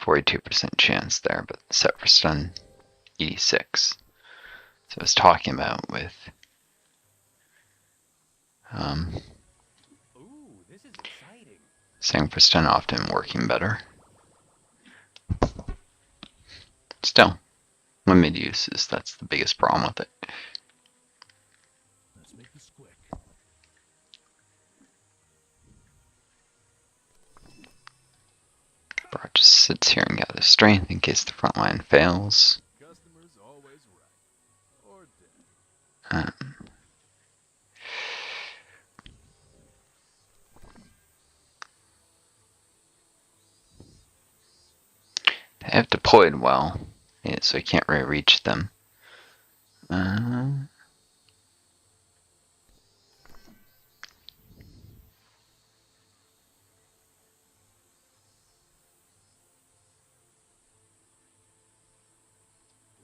Speaker 1: 42% chance there, but set for stun 86. So I was talking about with
Speaker 3: Ooh, this is exciting.
Speaker 1: setting for stun often working better. Still, limited uses, that's the biggest problem with it.
Speaker 4: Let's make this quick.
Speaker 1: Brock just sits here and gathers strength in case the front line fails.
Speaker 2: Customer's always right. Or dead.
Speaker 1: They have deployed well, yeah, so I can't really reach them.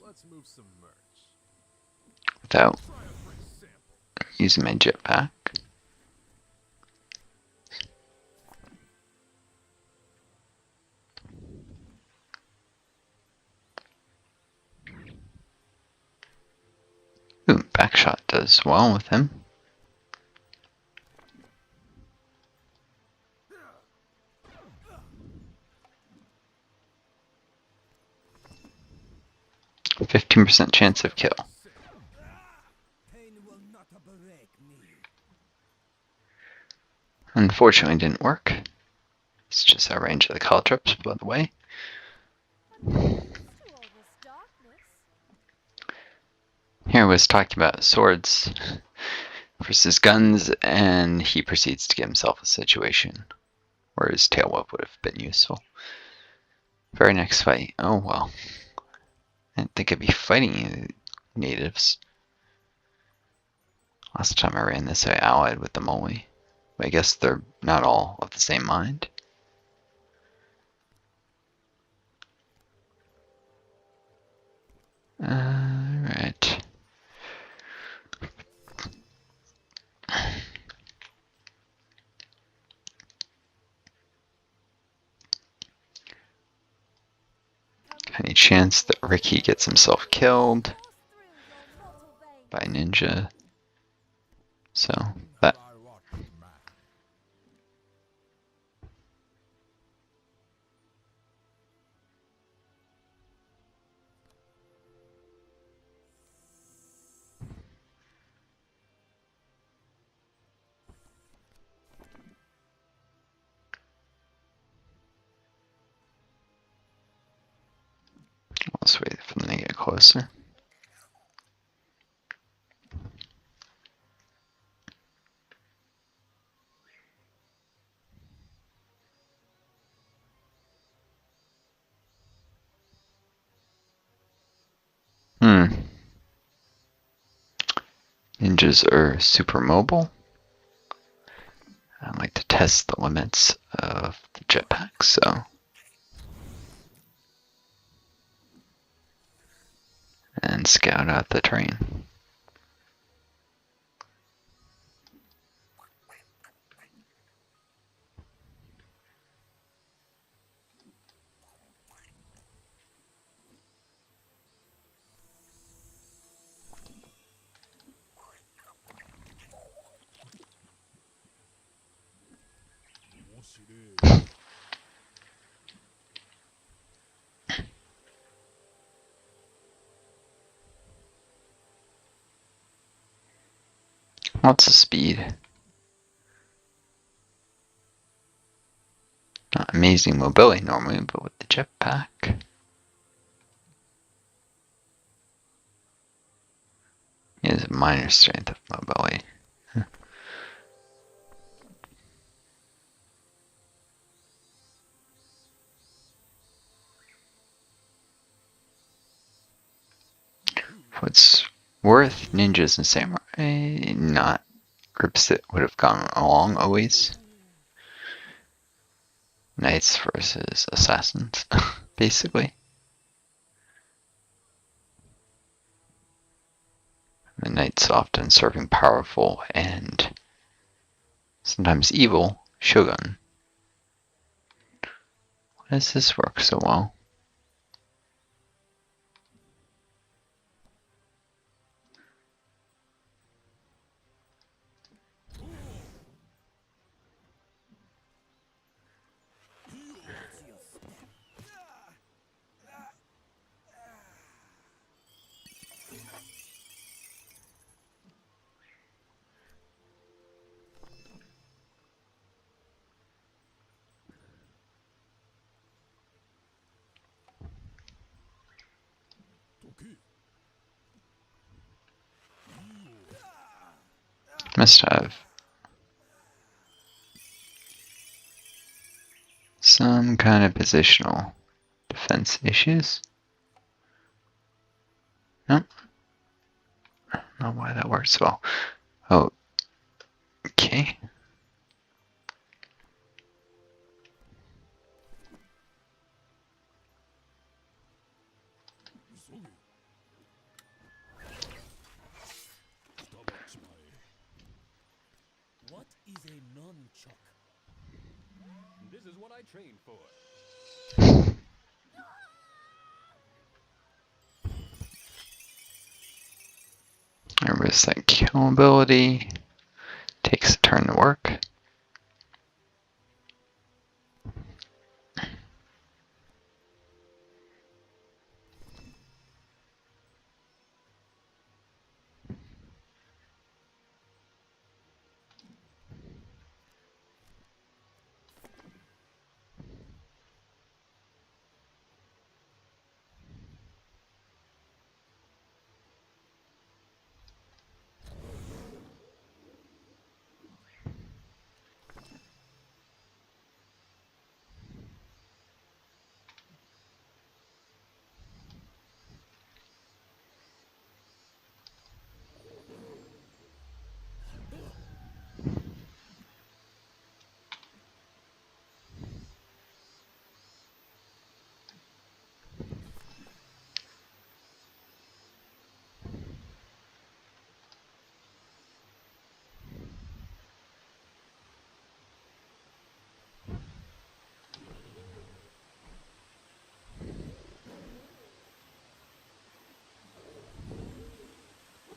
Speaker 2: Let's move some merch.
Speaker 1: Without
Speaker 2: Try a free sample.
Speaker 1: using my jetpack. Ooh, backshot does well with him. A 15% chance of kill.
Speaker 4: Pain will not break me.
Speaker 1: Unfortunately, didn't work. It's just our range of the caltrops, by the way.
Speaker 5: I'm not used to all this darkness.
Speaker 1: Here was talking about swords versus guns, and he proceeds to give himself a situation where his tail whip would have been useful. Very next fight. Oh well. I didn't think I'd be fighting natives. Last time I ran this, I allied with the Mole. But I guess they're not all of the same mind. Alright. Any chance that Ricky gets himself killed
Speaker 5: Course through your mortal veins.
Speaker 1: by ninja? So that
Speaker 4: I wrought with man.
Speaker 1: let's wait for them to get closer. Ninjas are super mobile. I like to test the limits of the jetpack, so. And scout out the terrain. Lots of speed. Not amazing mobility normally, but with the jetpack. It is a minor strength of mobility. What's worth, ninjas and samurai, not groups that would have gone along always. Knights versus assassins, basically. The knights often serving powerful and sometimes evil shogun. Why does this work so well? Must have some kind of positional defense issues. Nope. I don't know why that works well. Oh, okay.
Speaker 4: What is a nunchuck?
Speaker 3: This is what I trained for.
Speaker 1: Remember this like kill ability. Takes a turn to work.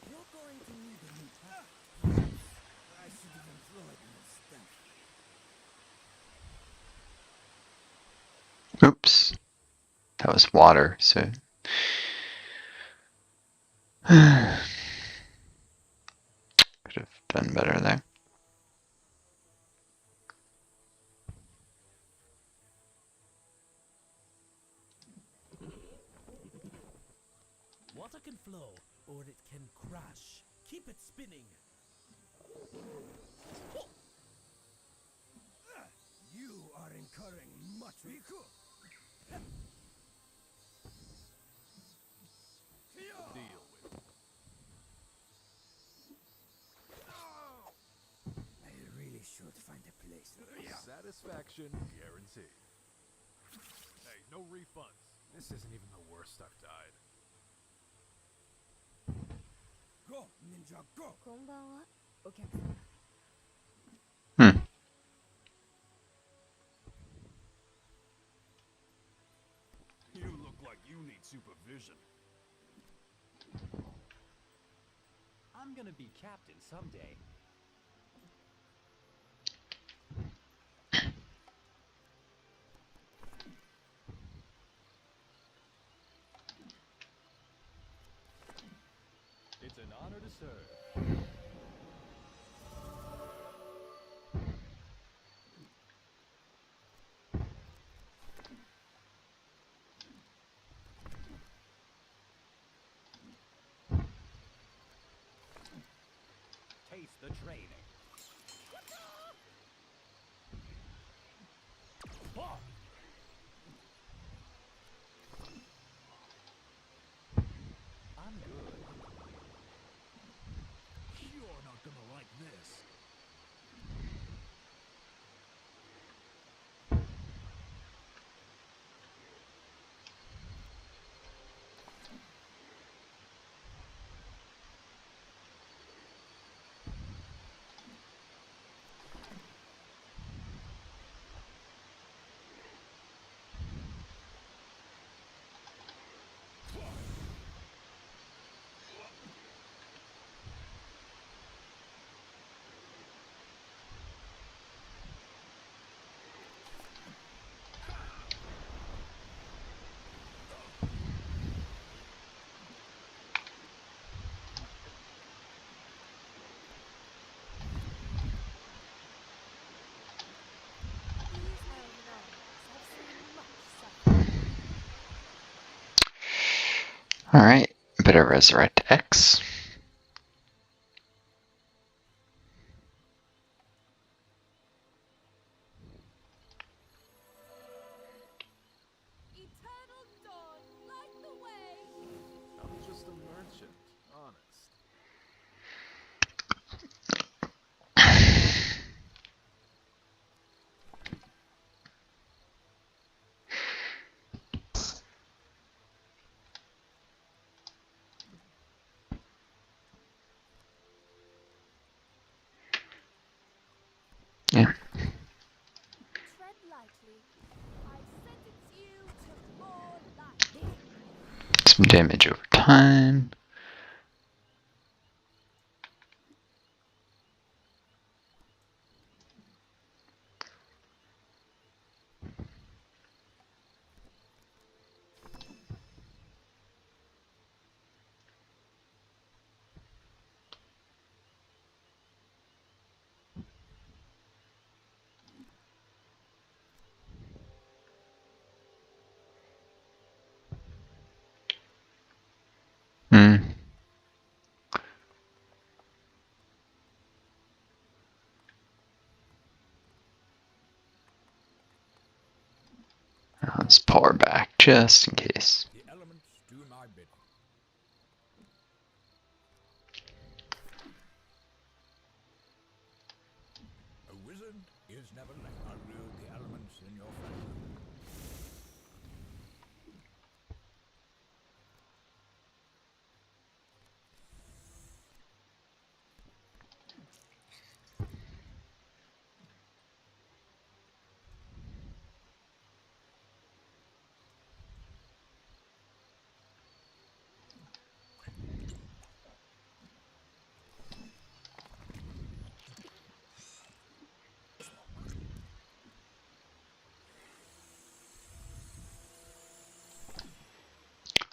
Speaker 4: You're going to need a new pack. I should have employed more stuff.
Speaker 1: Oops. That was water, so. Could have done better there.
Speaker 4: Water can flow, or it can crash. Keep it spinning. You are incurring much Riku.
Speaker 3: The
Speaker 2: Satisfaction guaranteed. Hey, no refunds. This isn't even the worst I've died.
Speaker 4: Go, ninja, go!
Speaker 5: こんばんは、お客様。
Speaker 1: Hmm.
Speaker 2: You look like you need supervision.
Speaker 3: I'm gonna be captain someday. It's an honor to serve. Taste the training. Oh! I'm good.
Speaker 4: You're not gonna like this.
Speaker 5: These elven armies have seen much suffering.
Speaker 1: Alright, better resurrect X.
Speaker 5: Eternal dawn, light the way!
Speaker 2: I'm just a merchant, honest.
Speaker 1: Yeah.
Speaker 5: Tread lightly. I sentence you to more life.
Speaker 1: Some damage over time. Hmm. Let's pull her back just in case.
Speaker 4: The elements do my bidding. A wizard is never late. I wield the elements in your favor.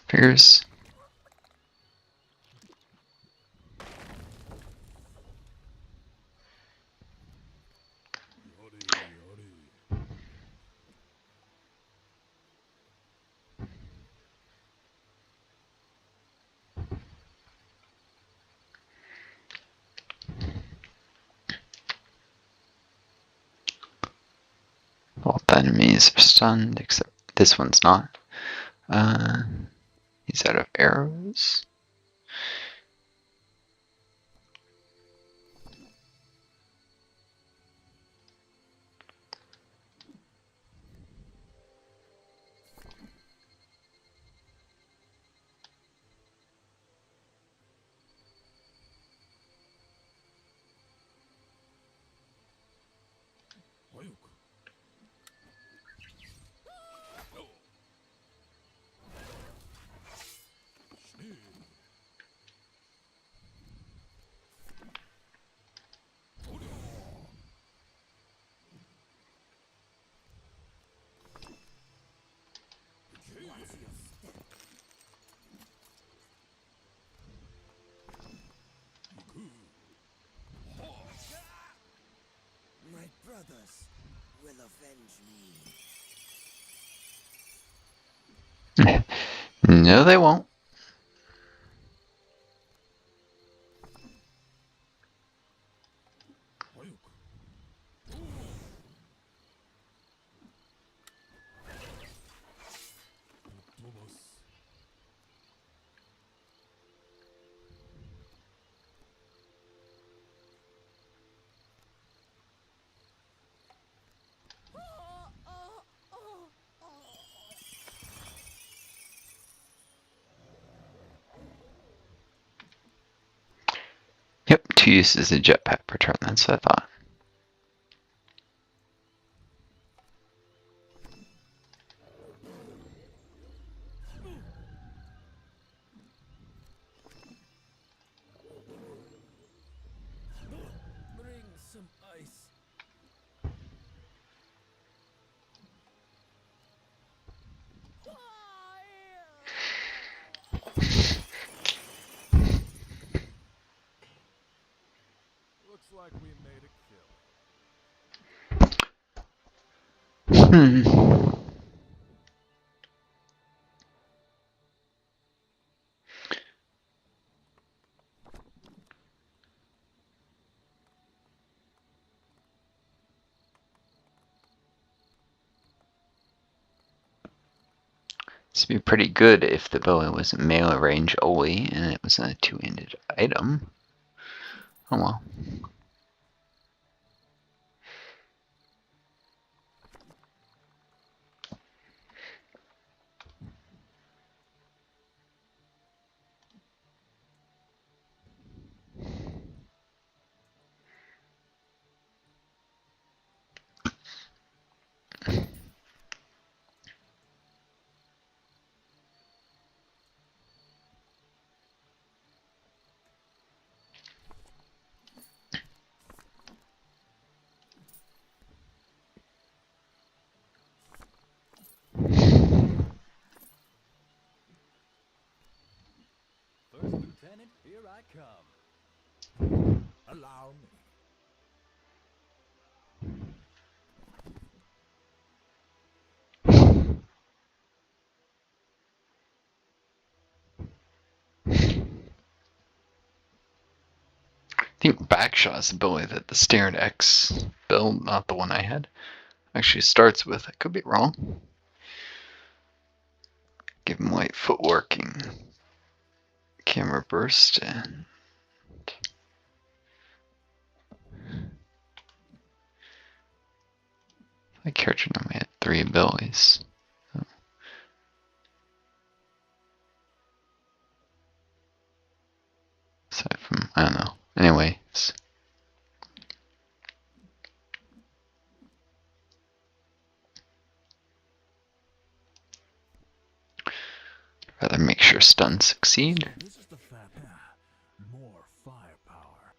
Speaker 1: Figures.
Speaker 2: Yori, yori.
Speaker 1: Both enemies are stunned, except this one's not. He's out of arrows.
Speaker 4: others will avenge me.
Speaker 1: No, they won't. Yep, 2 uses a jetpack per turn, that's what I thought.
Speaker 4: Bring some ice.
Speaker 2: Looks like we made a kill.
Speaker 1: Hmm. This would be pretty good if the bow was melee range only and it was a 2-handed item. Oh well.
Speaker 3: First Lieutenant, here I come.
Speaker 4: Allow me.
Speaker 1: I think Backshot's ability that the Standard X build, not the one I had, actually starts with. I could be wrong. Give him light footworking, camera burst, and my character normally had 3 abilities. Aside from, I don't know. Anyways. Rather make sure stuns succeed.
Speaker 4: This is the fat. More firepower.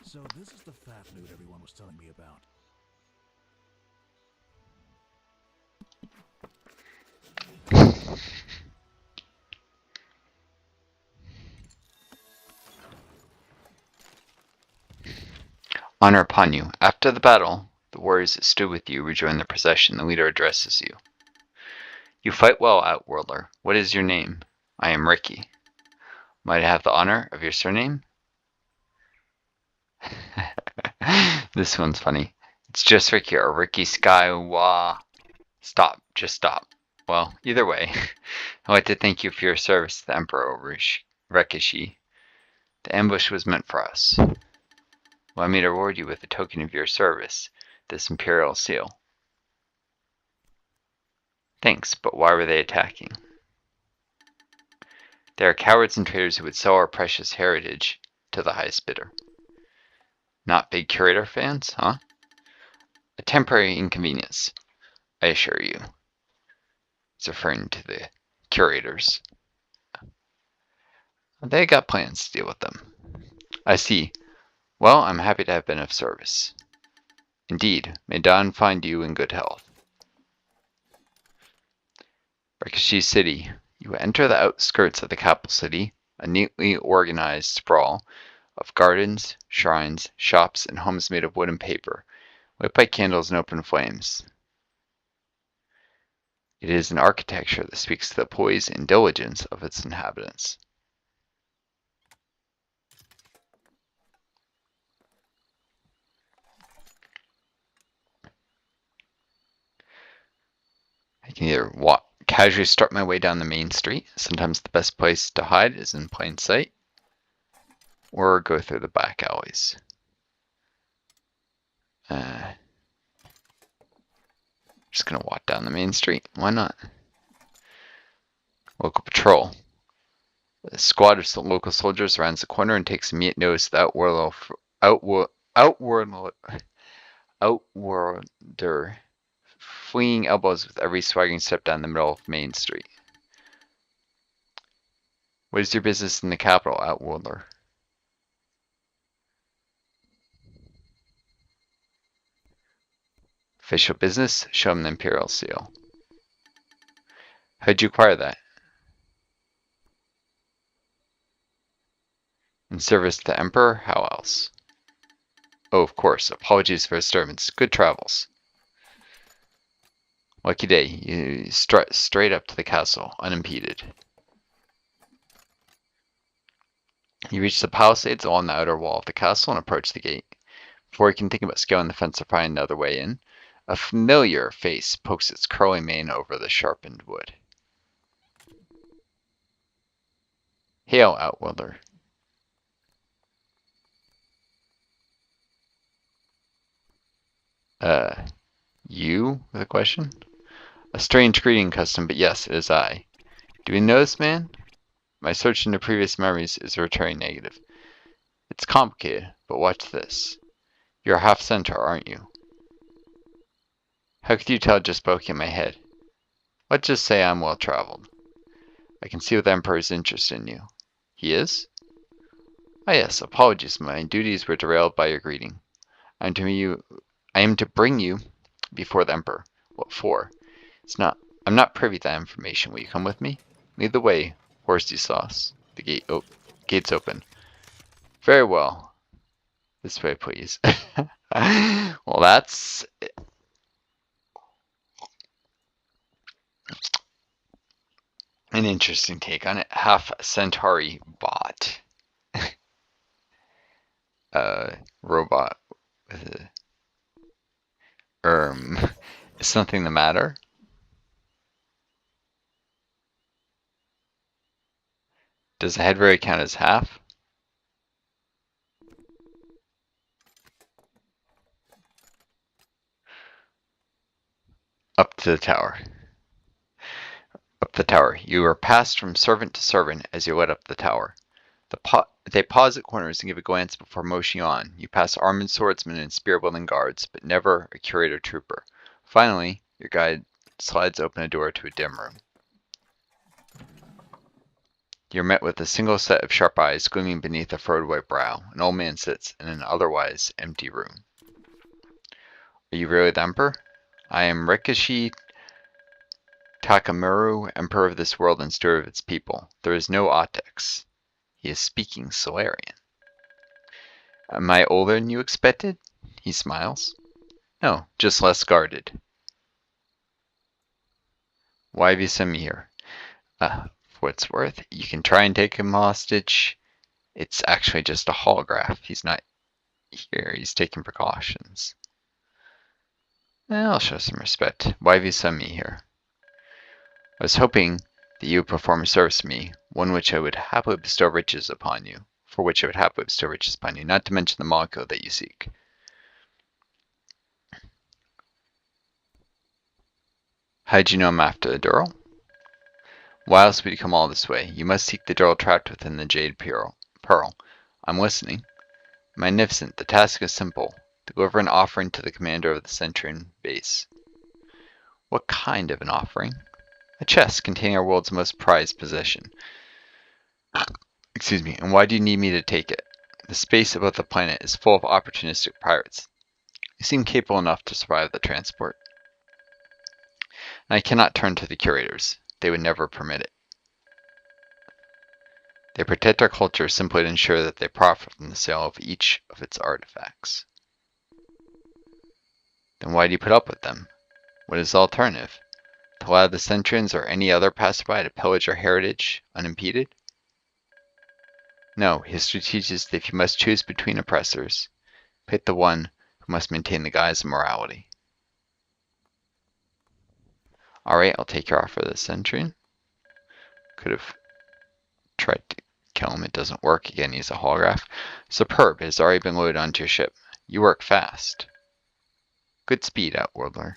Speaker 4: So this is the fat loot everyone was telling me about.
Speaker 1: Honor upon you. After the battle, the warriors that stood with you rejoin the procession. The leader addresses you. You fight well, Outworlder. What is your name? I am Ricky. Might I have the honor of your surname? This one's funny. It's just Ricky or Ricky Skywa. Stop. Just stop. Well, either way, I'd like to thank you for your service to the Emperor over Rekishi. The ambush was meant for us. Allow me to reward you with a token of your service, this Imperial Seal. Thanks, but why were they attacking? They are cowards and traitors who would sell our precious heritage to the highest bidder. Not big Curator fans, huh? A temporary inconvenience, I assure you. It's referring to the Curators. They got plans to deal with them. I see. Well, I'm happy to have been of service. Indeed, may Dawn find you in good health. Rekishi City. You enter the outskirts of the capital city, a neatly organized sprawl of gardens, shrines, shops, and homes made of wood and paper, lit by candles and open flames. It is an architecture that speaks to the poise and diligence of its inhabitants. I can either casually start my way down the main street, sometimes the best place to hide is in plain sight, or go through the back alleys. Just gonna walk down the main street. Why not? Local patrol. A squad of local soldiers rounds the corner and takes immediate notice of the outworlder flinging elbows with every swaggering step down the middle of Main Street. What is your business in the capital, outworlder? Official business? Show him the Imperial Seal. How'd you acquire that? In service to the Emperor? How else? Oh, of course. Apologies for disturbance. Good travels. Lucky day. You strut straight up to the castle, unimpeded. You reach the palisades along the outer wall of the castle and approach the gate. Before you can think about scaling the fence or finding another way in, a familiar face pokes its curly mane over the sharpened wood. Hail, outworlder. You? With a question? A strange greeting custom, but yes, it is I. Do you know this man? My search into previous memories is returning negative. It's complicated, but watch this. You're a half centaur, aren't you? How could you tell just by looking at my head? Let's just say I'm well traveled. I can see what the Emperor is interested in you. He is? Ah yes, apologies, my duties were derailed by your greeting. I am to bring you before the Emperor. What for? I'm not privy to that information. Will you come with me? Lead the way, horsey sauce. The gate's open. Very well. This way, please. Well, that's an interesting take on it. Half Centauri bot. Robot with a is something the matter? Does the head really count as half? Up to the tower. Up the tower. You are passed from servant to servant as you led up the tower. They pause at corners and give a glance before motioning on. You pass armed swordsmen and spear-wielding guards, but never a curator trooper. Finally, your guide slides open a door to a dim room. You're met with a single set of sharp eyes gleaming beneath a furrowed white brow. An old man sits in an otherwise empty room. Are you really the Emperor? I am Rikishi Takamura, Emperor of this world and steward of its people. There is no Otex. He is speaking Solarian. Am I older than you expected? He smiles. No, just less guarded. Why have you sent me here? For what it's worth, you can try and take him hostage. It's actually just a holograph. He's not here. He's taking precautions. I'll show some respect. Why have you sent me here? I was hoping that you would perform a service to me, one which I would happily bestow riches upon you, for which I would happily bestow riches upon you, not to mention the molecule that you seek. How'd you know I'm after the Dural? Why else would you come all this way? You must seek the Dural trapped within the Jade Pearl. I'm listening. Magnificent. The task is simple. Deliver an offering to the commander of the Centurion base. What kind of an offering? A chest containing our world's most prized possession. Excuse me, and why do you need me to take it? The space above the planet is full of opportunistic pirates. You seem capable enough to survive the transport. And I cannot turn to the curators. They would never permit it. They protect our culture simply to ensure that they profit from the sale of each of its artifacts. Then why do you put up with them? What is the alternative? To allow the Centurions or any other passerby to pillage our heritage unimpeded? No, history teaches that if you must choose between oppressors, pick the one who must maintain the guise of morality. Alright, I'll take your offer, the Centurion. Could have tried to kill him, it doesn't work. Again, he's a holograph. Superb, it has already been loaded onto your ship. You work fast. Good speed, Outworldler.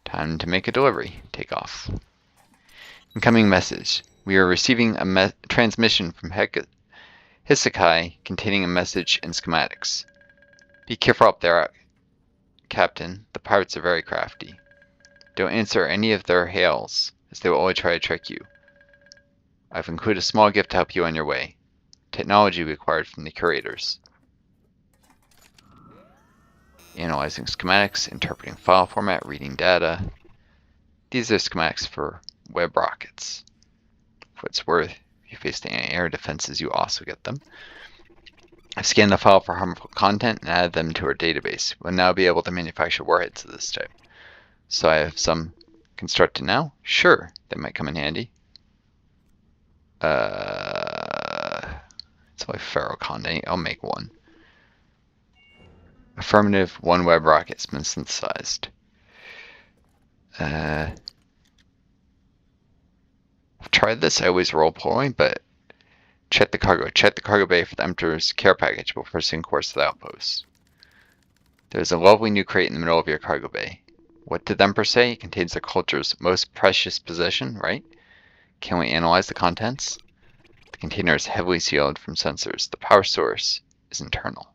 Speaker 1: Time to make a delivery. Take off. Incoming message. We are receiving a transmission from Hisakai containing a message and schematics. Be careful up there, Captain. The pirates are very crafty. Don't answer any of their hails, as they will only try to trick you. I've included a small gift to help you on your way. Technology we acquired from the curators. Analyzing schematics, interpreting file format, reading data. These are schematics for web rockets. For what it's worth, if you face the anti-air defenses, you also get them. I've scanned the file for harmful content and added them to our database. We'll now be able to manufacture warheads of this type. So I have some constructed now? Sure, they might come in handy. It's only ferroconde. I'll make one. Affirmative, one web rocket's been synthesized. I've tried this, I always roll poorly, but check the cargo. Check the cargo bay for the Emperor's care package before setting course to the outpost. There's a lovely new crate in the middle of your cargo bay. What did the Emperor say? It contains the culture's most precious possession, right? Can we analyze the contents? The container is heavily sealed from sensors. The power source is internal.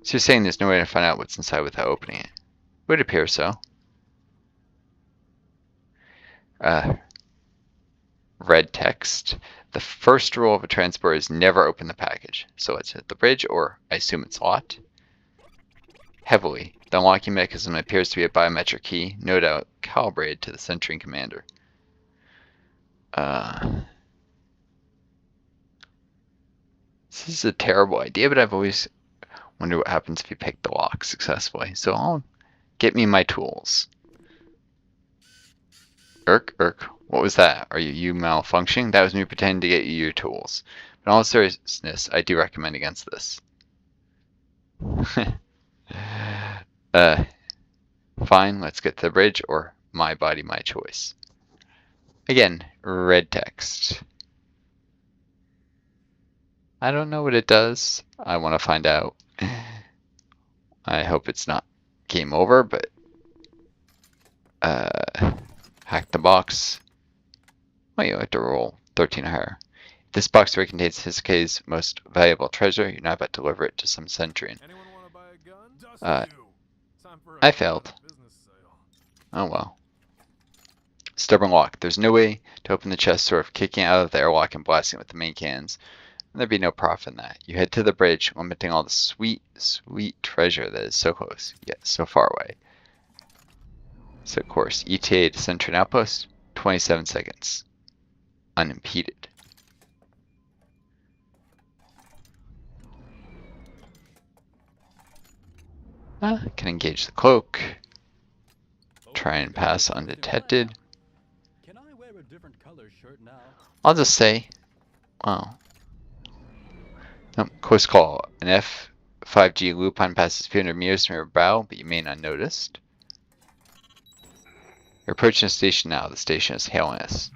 Speaker 1: So you're saying there's no way to find out what's inside without opening it? It would appear so. Red text. The first rule of a transporter is never open the package. So let's hit the bridge, or I assume it's locked. Heavily. The unlocking mechanism appears to be a biometric key, no doubt calibrated to the Centurion commander. This is a terrible idea, but I've always wondered what happens if you pick the lock successfully. So I'll get me my tools. Irk. What was that? Are you malfunctioning? That was me pretending to get you your tools. But in all seriousness, I do recommend against this. Fine, let's get to the bridge, or my body, my choice. Again, red text. I don't know what it does. I want to find out. I hope it's not game over, but hack the box. Well, you have to roll 13 or higher. If this box really contains Hisakei's most valuable treasure, you're not about to deliver it to some Centurion.
Speaker 2: Anyone want to buy a gun? Just you. Time for a
Speaker 1: I failed.
Speaker 2: business sale.
Speaker 1: Oh well. Stubborn lock. There's no way to open the chest sort of kicking out of the airlock and blasting it with the main cannons. And there'd be no profit in that. You head to the bridge, limiting all the sweet, sweet treasure that is so close, yet so far away. So of course, ETA to Centurion Outpost, 27 seconds. Unimpeded. Can engage the cloak. Try and pass undetected.
Speaker 3: Can I wear a different color shirt now?
Speaker 1: I'll just say, wow. Close call. An F5G lupine passes 300 meters from your bow, but you may not noticed. You're approaching the station now. The station is hailing us.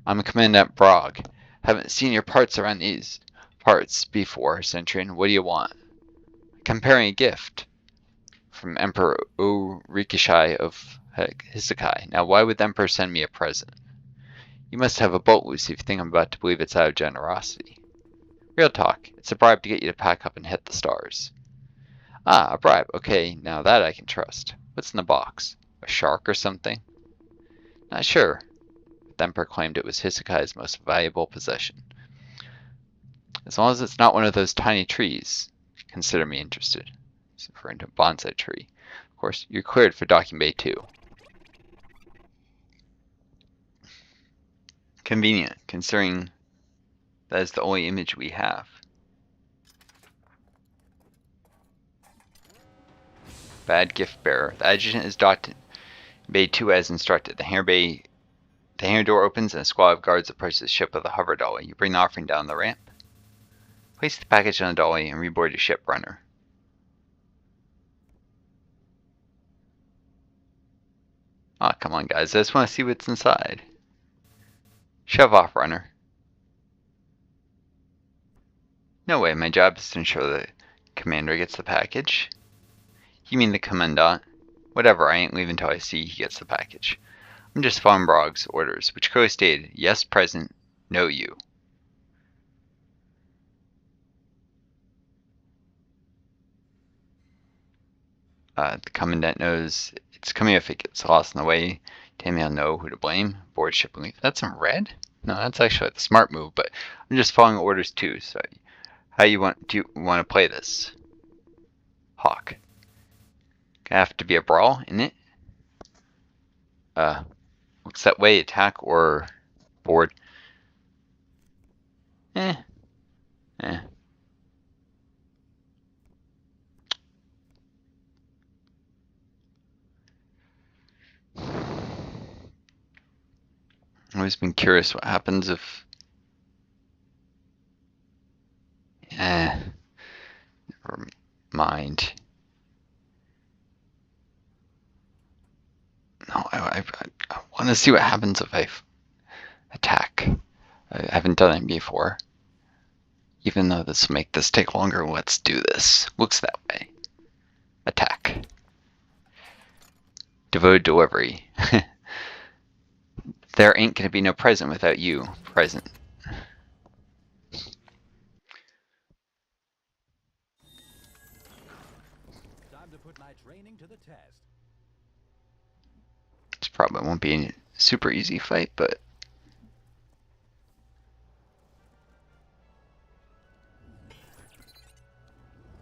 Speaker 1: I'm Commandant Brog. Haven't seen your parts around these parts before, Centurion. What do you want? Comparing a gift from Emperor Orikishai of Hisakai. Now, why would the Emperor send me a present? You must have a boat loose if you think I'm about to believe it's out of generosity. Real talk. It's a bribe to get you to pack up and hit the stars. Ah, a bribe. Okay, now that I can trust. What's in the box? A shark or something? Not sure. The Emperor claimed it was Hisakai's most valuable possession. As long as it's not one of those tiny trees, consider me interested. He's referring to a bonsai tree. Of course, you're cleared for docking bay 2. Convenient, considering that is the only image we have. Bad gift bearer. The adjutant is docked Bay 2 as instructed. The hangar door opens and a squad of guards approaches the ship with a hover dolly. You bring the offering down the ramp. Place the package on the dolly and reboard your ship, runner. Aw, come on guys, I just want to see what's inside. Shove off, runner. No way, my job is to ensure the commander gets the package. You mean the commandant? Whatever, I ain't leaving until I see he gets the package. I'm just following Brog's orders, which clearly stated, yes, present, no you. The commandant knows it's coming if it gets lost in the way. Tammy will know who to blame. Board ship and leave. That's in red? No, that's actually the smart move, but I'm just following orders too, so how do you want to play this? Hawk. Gonna have to be a brawl in it. Looks that way, attack or board. Eh. I've always been curious what happens if... Never mind. No, I want to see what happens if I attack. I haven't done it before. Even though this will make this take longer, let's do this. Looks that way. Attack. Devoted delivery. There ain't gonna be no present without you. Present.
Speaker 3: Time to put my training to the test.
Speaker 1: This probably won't be a super easy fight, but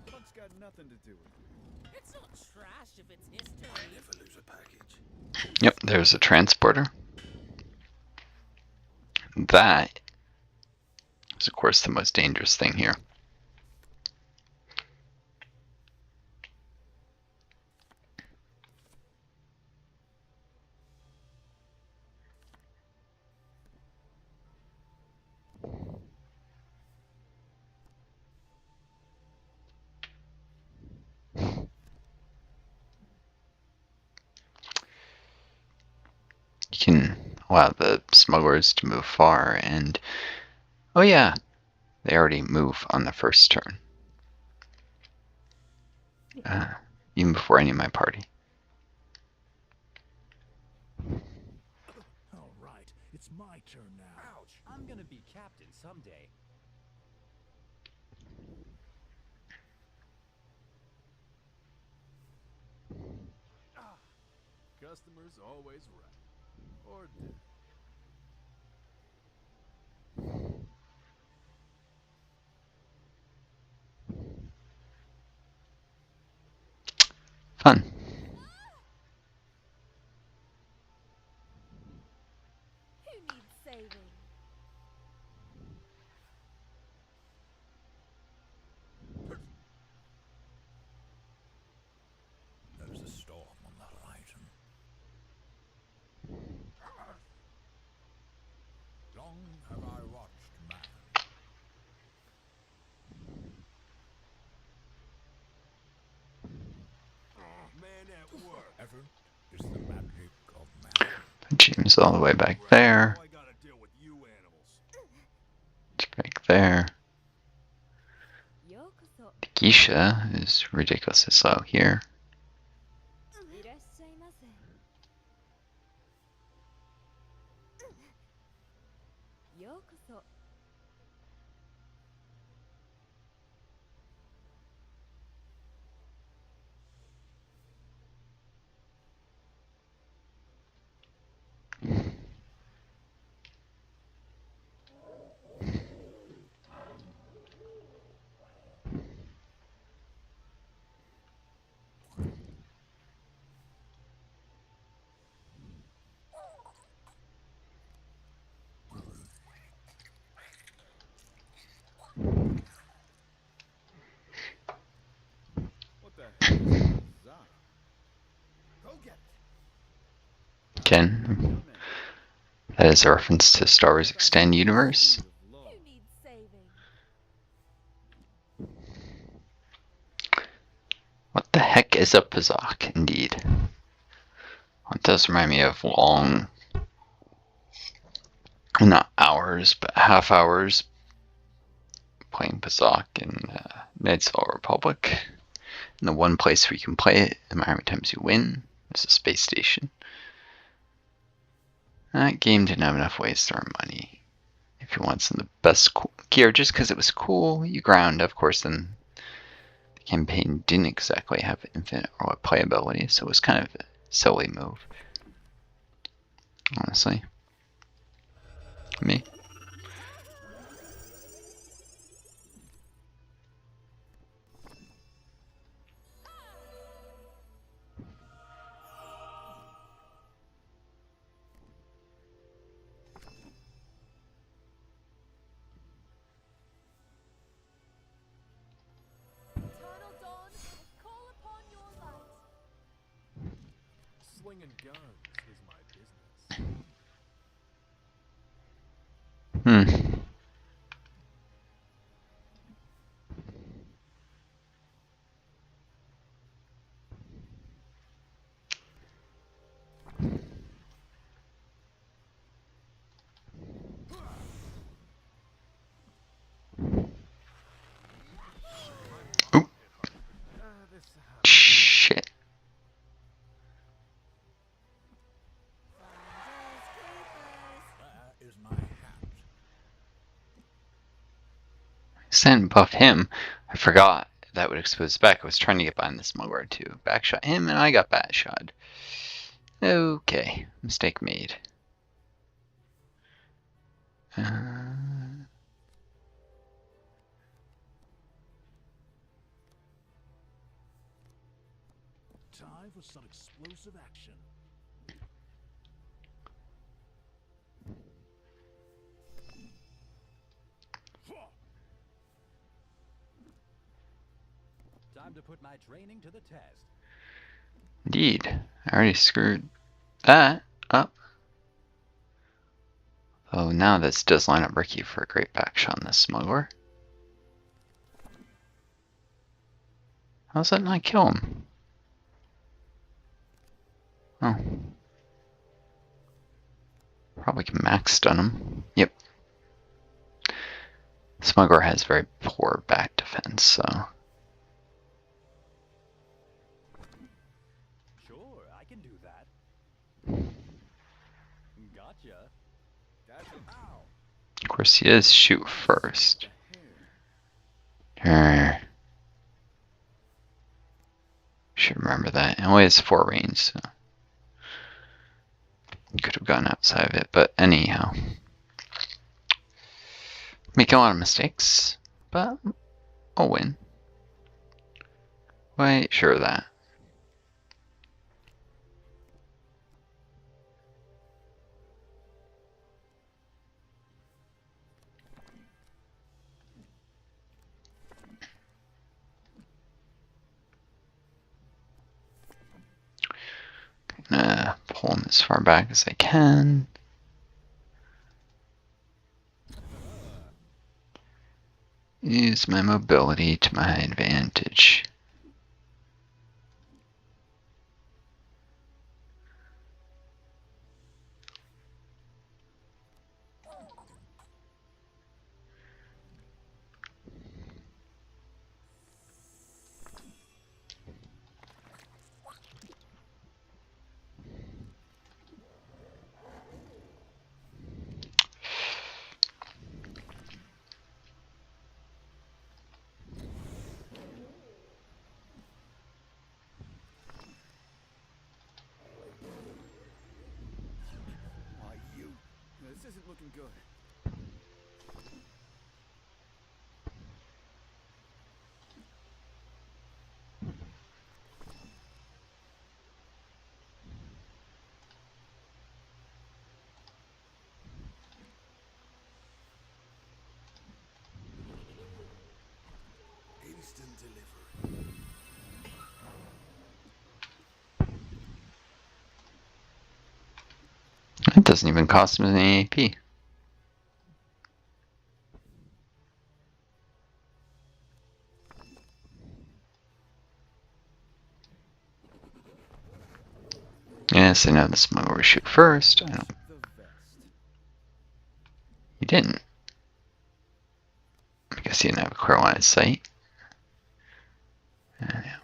Speaker 2: Funk's got nothing to do with it.
Speaker 4: It's not trash if it's history.
Speaker 2: I never lose a package.
Speaker 1: yep, there's a transporter. That is, of course, the most dangerous thing here. You can allow the smugglers to move far, and oh yeah, they already move on the first turn. Even before any of my party.
Speaker 4: All right, it's my turn now.
Speaker 3: Ouch! I'm gonna be captain someday.
Speaker 2: Customer's always right. Or dead.
Speaker 1: Fun.
Speaker 5: Who needs saving?
Speaker 4: There's a storm on the horizon. Long have I watched man.
Speaker 2: Man at work.
Speaker 4: Effort is the magic of man.
Speaker 1: James all the way back there.
Speaker 2: Now I gotta deal with you animals.
Speaker 1: It's back there.
Speaker 5: Yokoso.
Speaker 1: Keisha is ridiculously slow here.
Speaker 5: いらっしゃいませ。ようこそ。
Speaker 2: Go get it.
Speaker 1: Again, that is a reference to Star Wars Extended Universe.
Speaker 5: Who needs saving?
Speaker 1: What the heck is a Pazak, indeed? It does remind me of long, not hours, but half hours playing Pazak in Knights of the Old Republic. And the one place where you can play it, no matter how many times you win, is a space station. That game didn't have enough ways to earn money. If you want some of the best gear, just because it was cool, you ground. Of course, then the campaign didn't exactly have infinite or playability, so it was kind of a silly move. Honestly. Me.
Speaker 5: Eternal dawn, I call upon your light.
Speaker 2: Slinging guns is my business.
Speaker 1: Hmm. Oop.
Speaker 2: This
Speaker 1: Shit.
Speaker 4: Where is my hat?
Speaker 1: Send buff him. I forgot that would expose his back. I was trying to get behind the smuggler to backshot him, and I got backshot. Okay, mistake made.
Speaker 4: Time for some explosive action.
Speaker 3: Time to put my training to the test.
Speaker 1: Indeed, I already screwed that up. Oh, now this does line up Ricky for a great backshot on this smuggler. How's that not kill him? Oh. Probably can max stun him. Yep. Smuggler has very poor back defense, so.
Speaker 3: Sure, I can do that. Gotcha.
Speaker 2: Ow.
Speaker 1: Of course, he does shoot first. Should remember that. It only has 4 range, so. Could have gone outside of it, but anyhow. Making a lot of mistakes, but I'll win. Quite sure of that. Gonna pull him as far back as I can. Use my mobility to my advantage.
Speaker 2: Why, you. This isn't looking good.
Speaker 4: Instant delivery.
Speaker 1: doesn't even cost him any AP. Yes, I know this might overshoot first. I don't.
Speaker 2: The vest.
Speaker 1: He didn't. I guess he didn't have a clear line of sight. Yeah.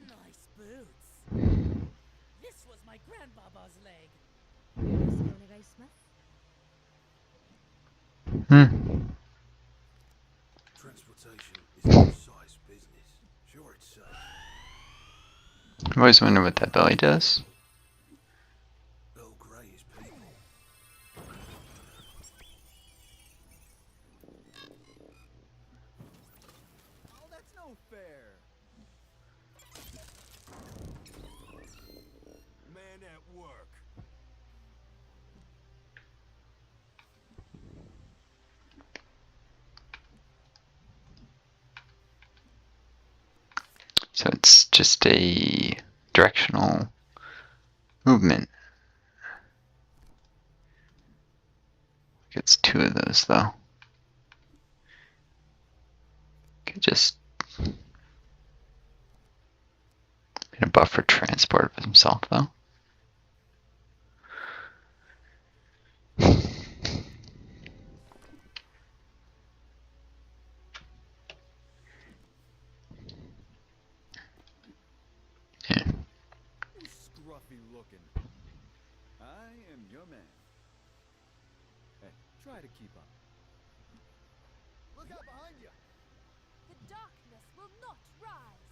Speaker 4: Nice boots. This was my grandbaba's leg.
Speaker 2: Transportation is a precise business. Sure, it's safe.
Speaker 1: I've always wondered what that belly does.
Speaker 2: Earl Grey is people. Oh, that's no fair. Man at work.
Speaker 1: So it's just a directional movement. It's two of those though. Could just get a buffer transport of himself though. Yeah.
Speaker 2: Who's scruffy looking? I am your man. Hey, try to keep up. Look out behind you.
Speaker 5: The darkness will not rise.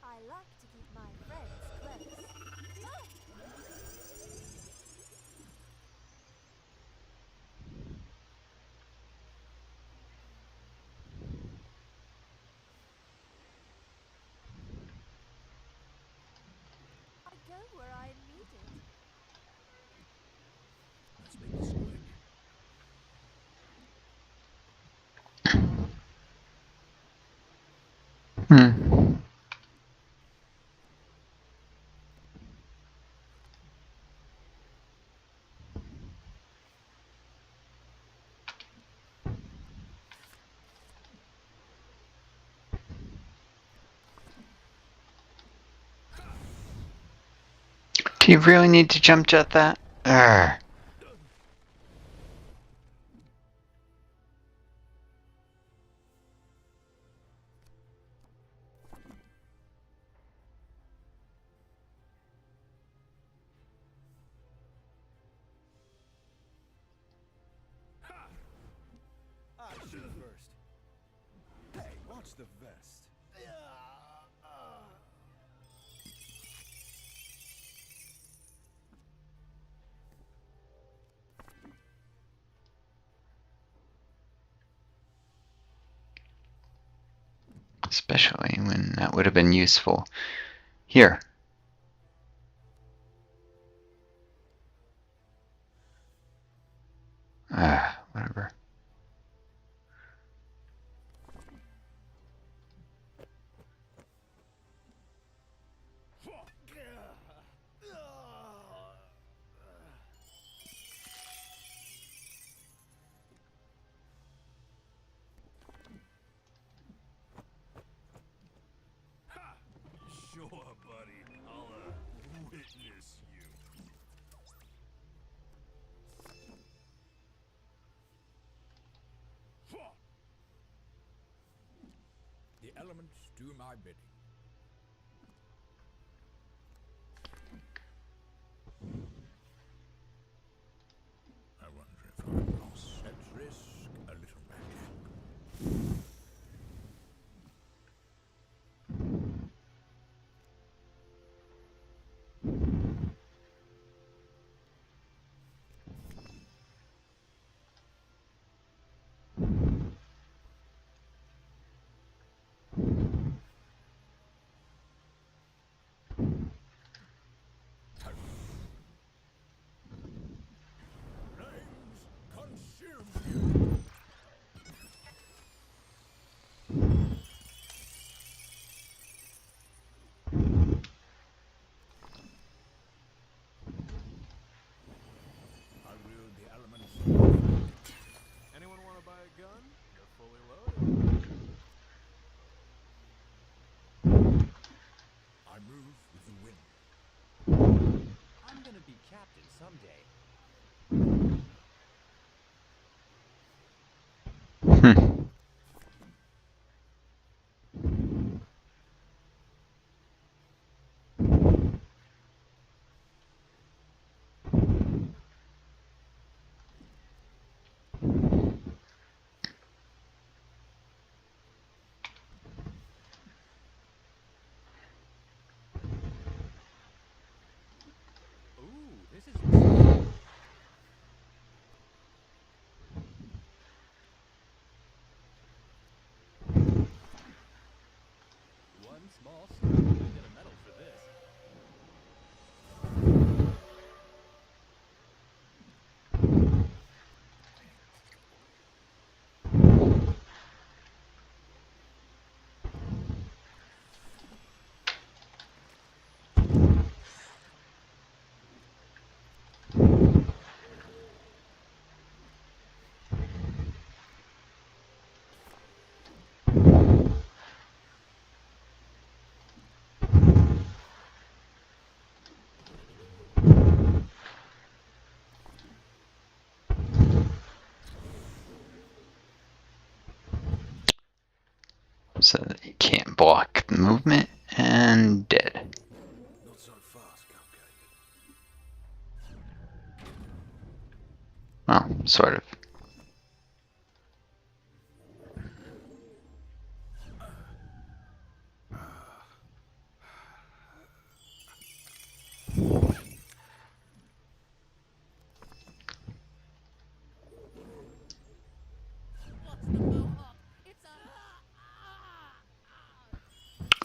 Speaker 5: I like to keep my friends close. I go where I am needed.
Speaker 2: Let's make this quick.
Speaker 1: Hmm. Do you really need to jump jet that? Arrgh.
Speaker 2: I shoot first. Hey, watch the vest.
Speaker 1: Especially when that would have been useful. Here. Whatever.
Speaker 2: Sure, buddy.
Speaker 6: elements do my bidding. I wonder if I'm lost. Let's risk a little magic. Flames consume you. I wield the elements.
Speaker 2: Anyone want to buy a gun? You're fully loaded.
Speaker 6: I move with the wind.
Speaker 3: I'm gonna be captain someday.
Speaker 1: Hmm.
Speaker 3: Ooh, this is exciting. One small step. I'm gonna get a medal for this.
Speaker 1: So that you can't block the movement, and dead.
Speaker 6: Not so fast, Cupcake.
Speaker 1: Well, sort of.
Speaker 5: What's the mohawk? It's a.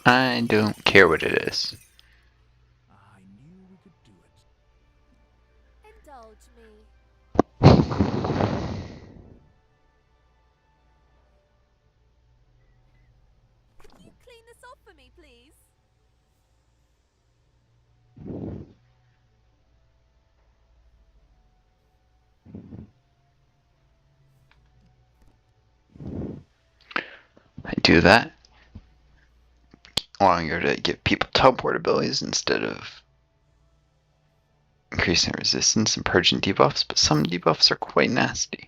Speaker 1: I don't care what it is.
Speaker 6: I knew we could do it.
Speaker 5: Indulge me. Can you clean this off for me, please?
Speaker 1: I do that, allowing her to give people teleport abilities instead of increasing resistance and purging debuffs, but some debuffs are quite nasty.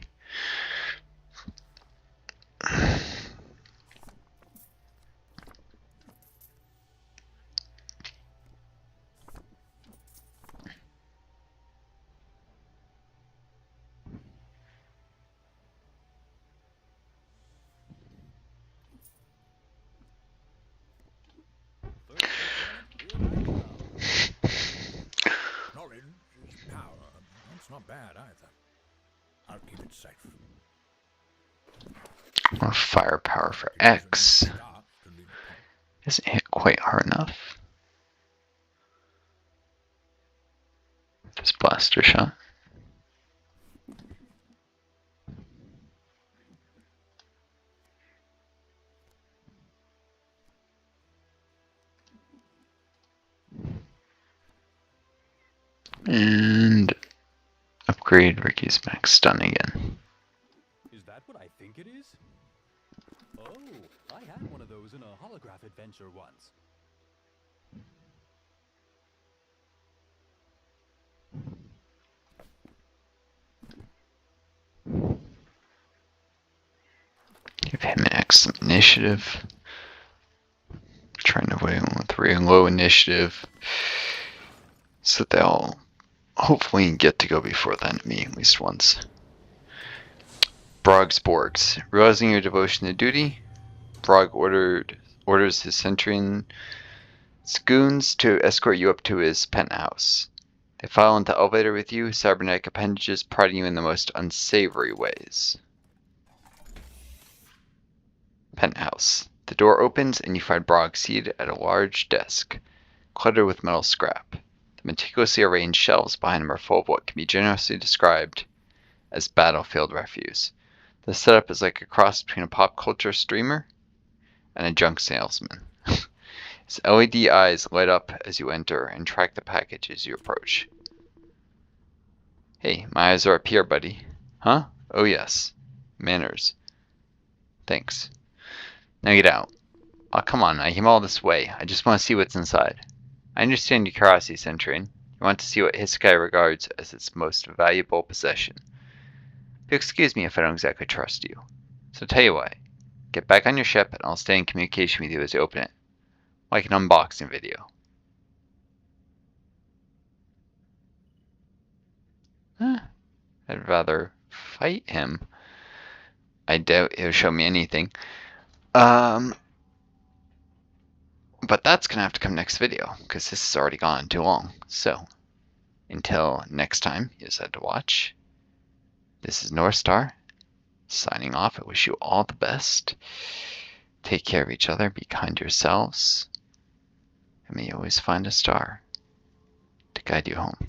Speaker 3: First lieutenant, here I come.
Speaker 6: Knowledge is power. That's not bad either. I'll keep it safe.
Speaker 1: Well, firepower for X isn't hit quite hard enough. This blaster shot. And upgrade Ricky's max stun again.
Speaker 3: Is that what I think it is? Oh, I had one of those in a holograph adventure once.
Speaker 1: Give him an X initiative. Trying to win with really low initiative. So they'll hopefully get to go before the enemy at least once. Brog's Borgs. Realizing your devotion to duty, Brog orders his centurion goons to escort you up to his penthouse. They file into the elevator with you, cybernetic appendages prodding you in the most unsavory ways. Penthouse. The door opens and you find Brog seated at a large desk, cluttered with metal scrap. The meticulously arranged shelves behind him are full of what can be generously described as battlefield refuse. The setup is like a cross between a pop culture streamer and a junk salesman. His LED eyes light up as you enter and track the package as you approach. Hey, my eyes are up here, buddy. Huh? Oh yes. Manners. Thanks. Now get out. Oh, come on, I came all this way. I just want to see what's inside. I understand your curiosity, Centurion. You want to see what Hisakai regards as its most valuable possession. But excuse me if I don't exactly trust you. So tell you what. Get back on your ship and I'll stay in communication with you as you open it. Like an unboxing video. I'd rather fight him. I doubt he'll show me anything. But that's gonna have to come next video, because this has already gone too long. So, until next time you decide to watch, this is Northstar, signing off. I wish you all the best. Take care of each other, be kind to yourselves, and may you always find a star to guide you home.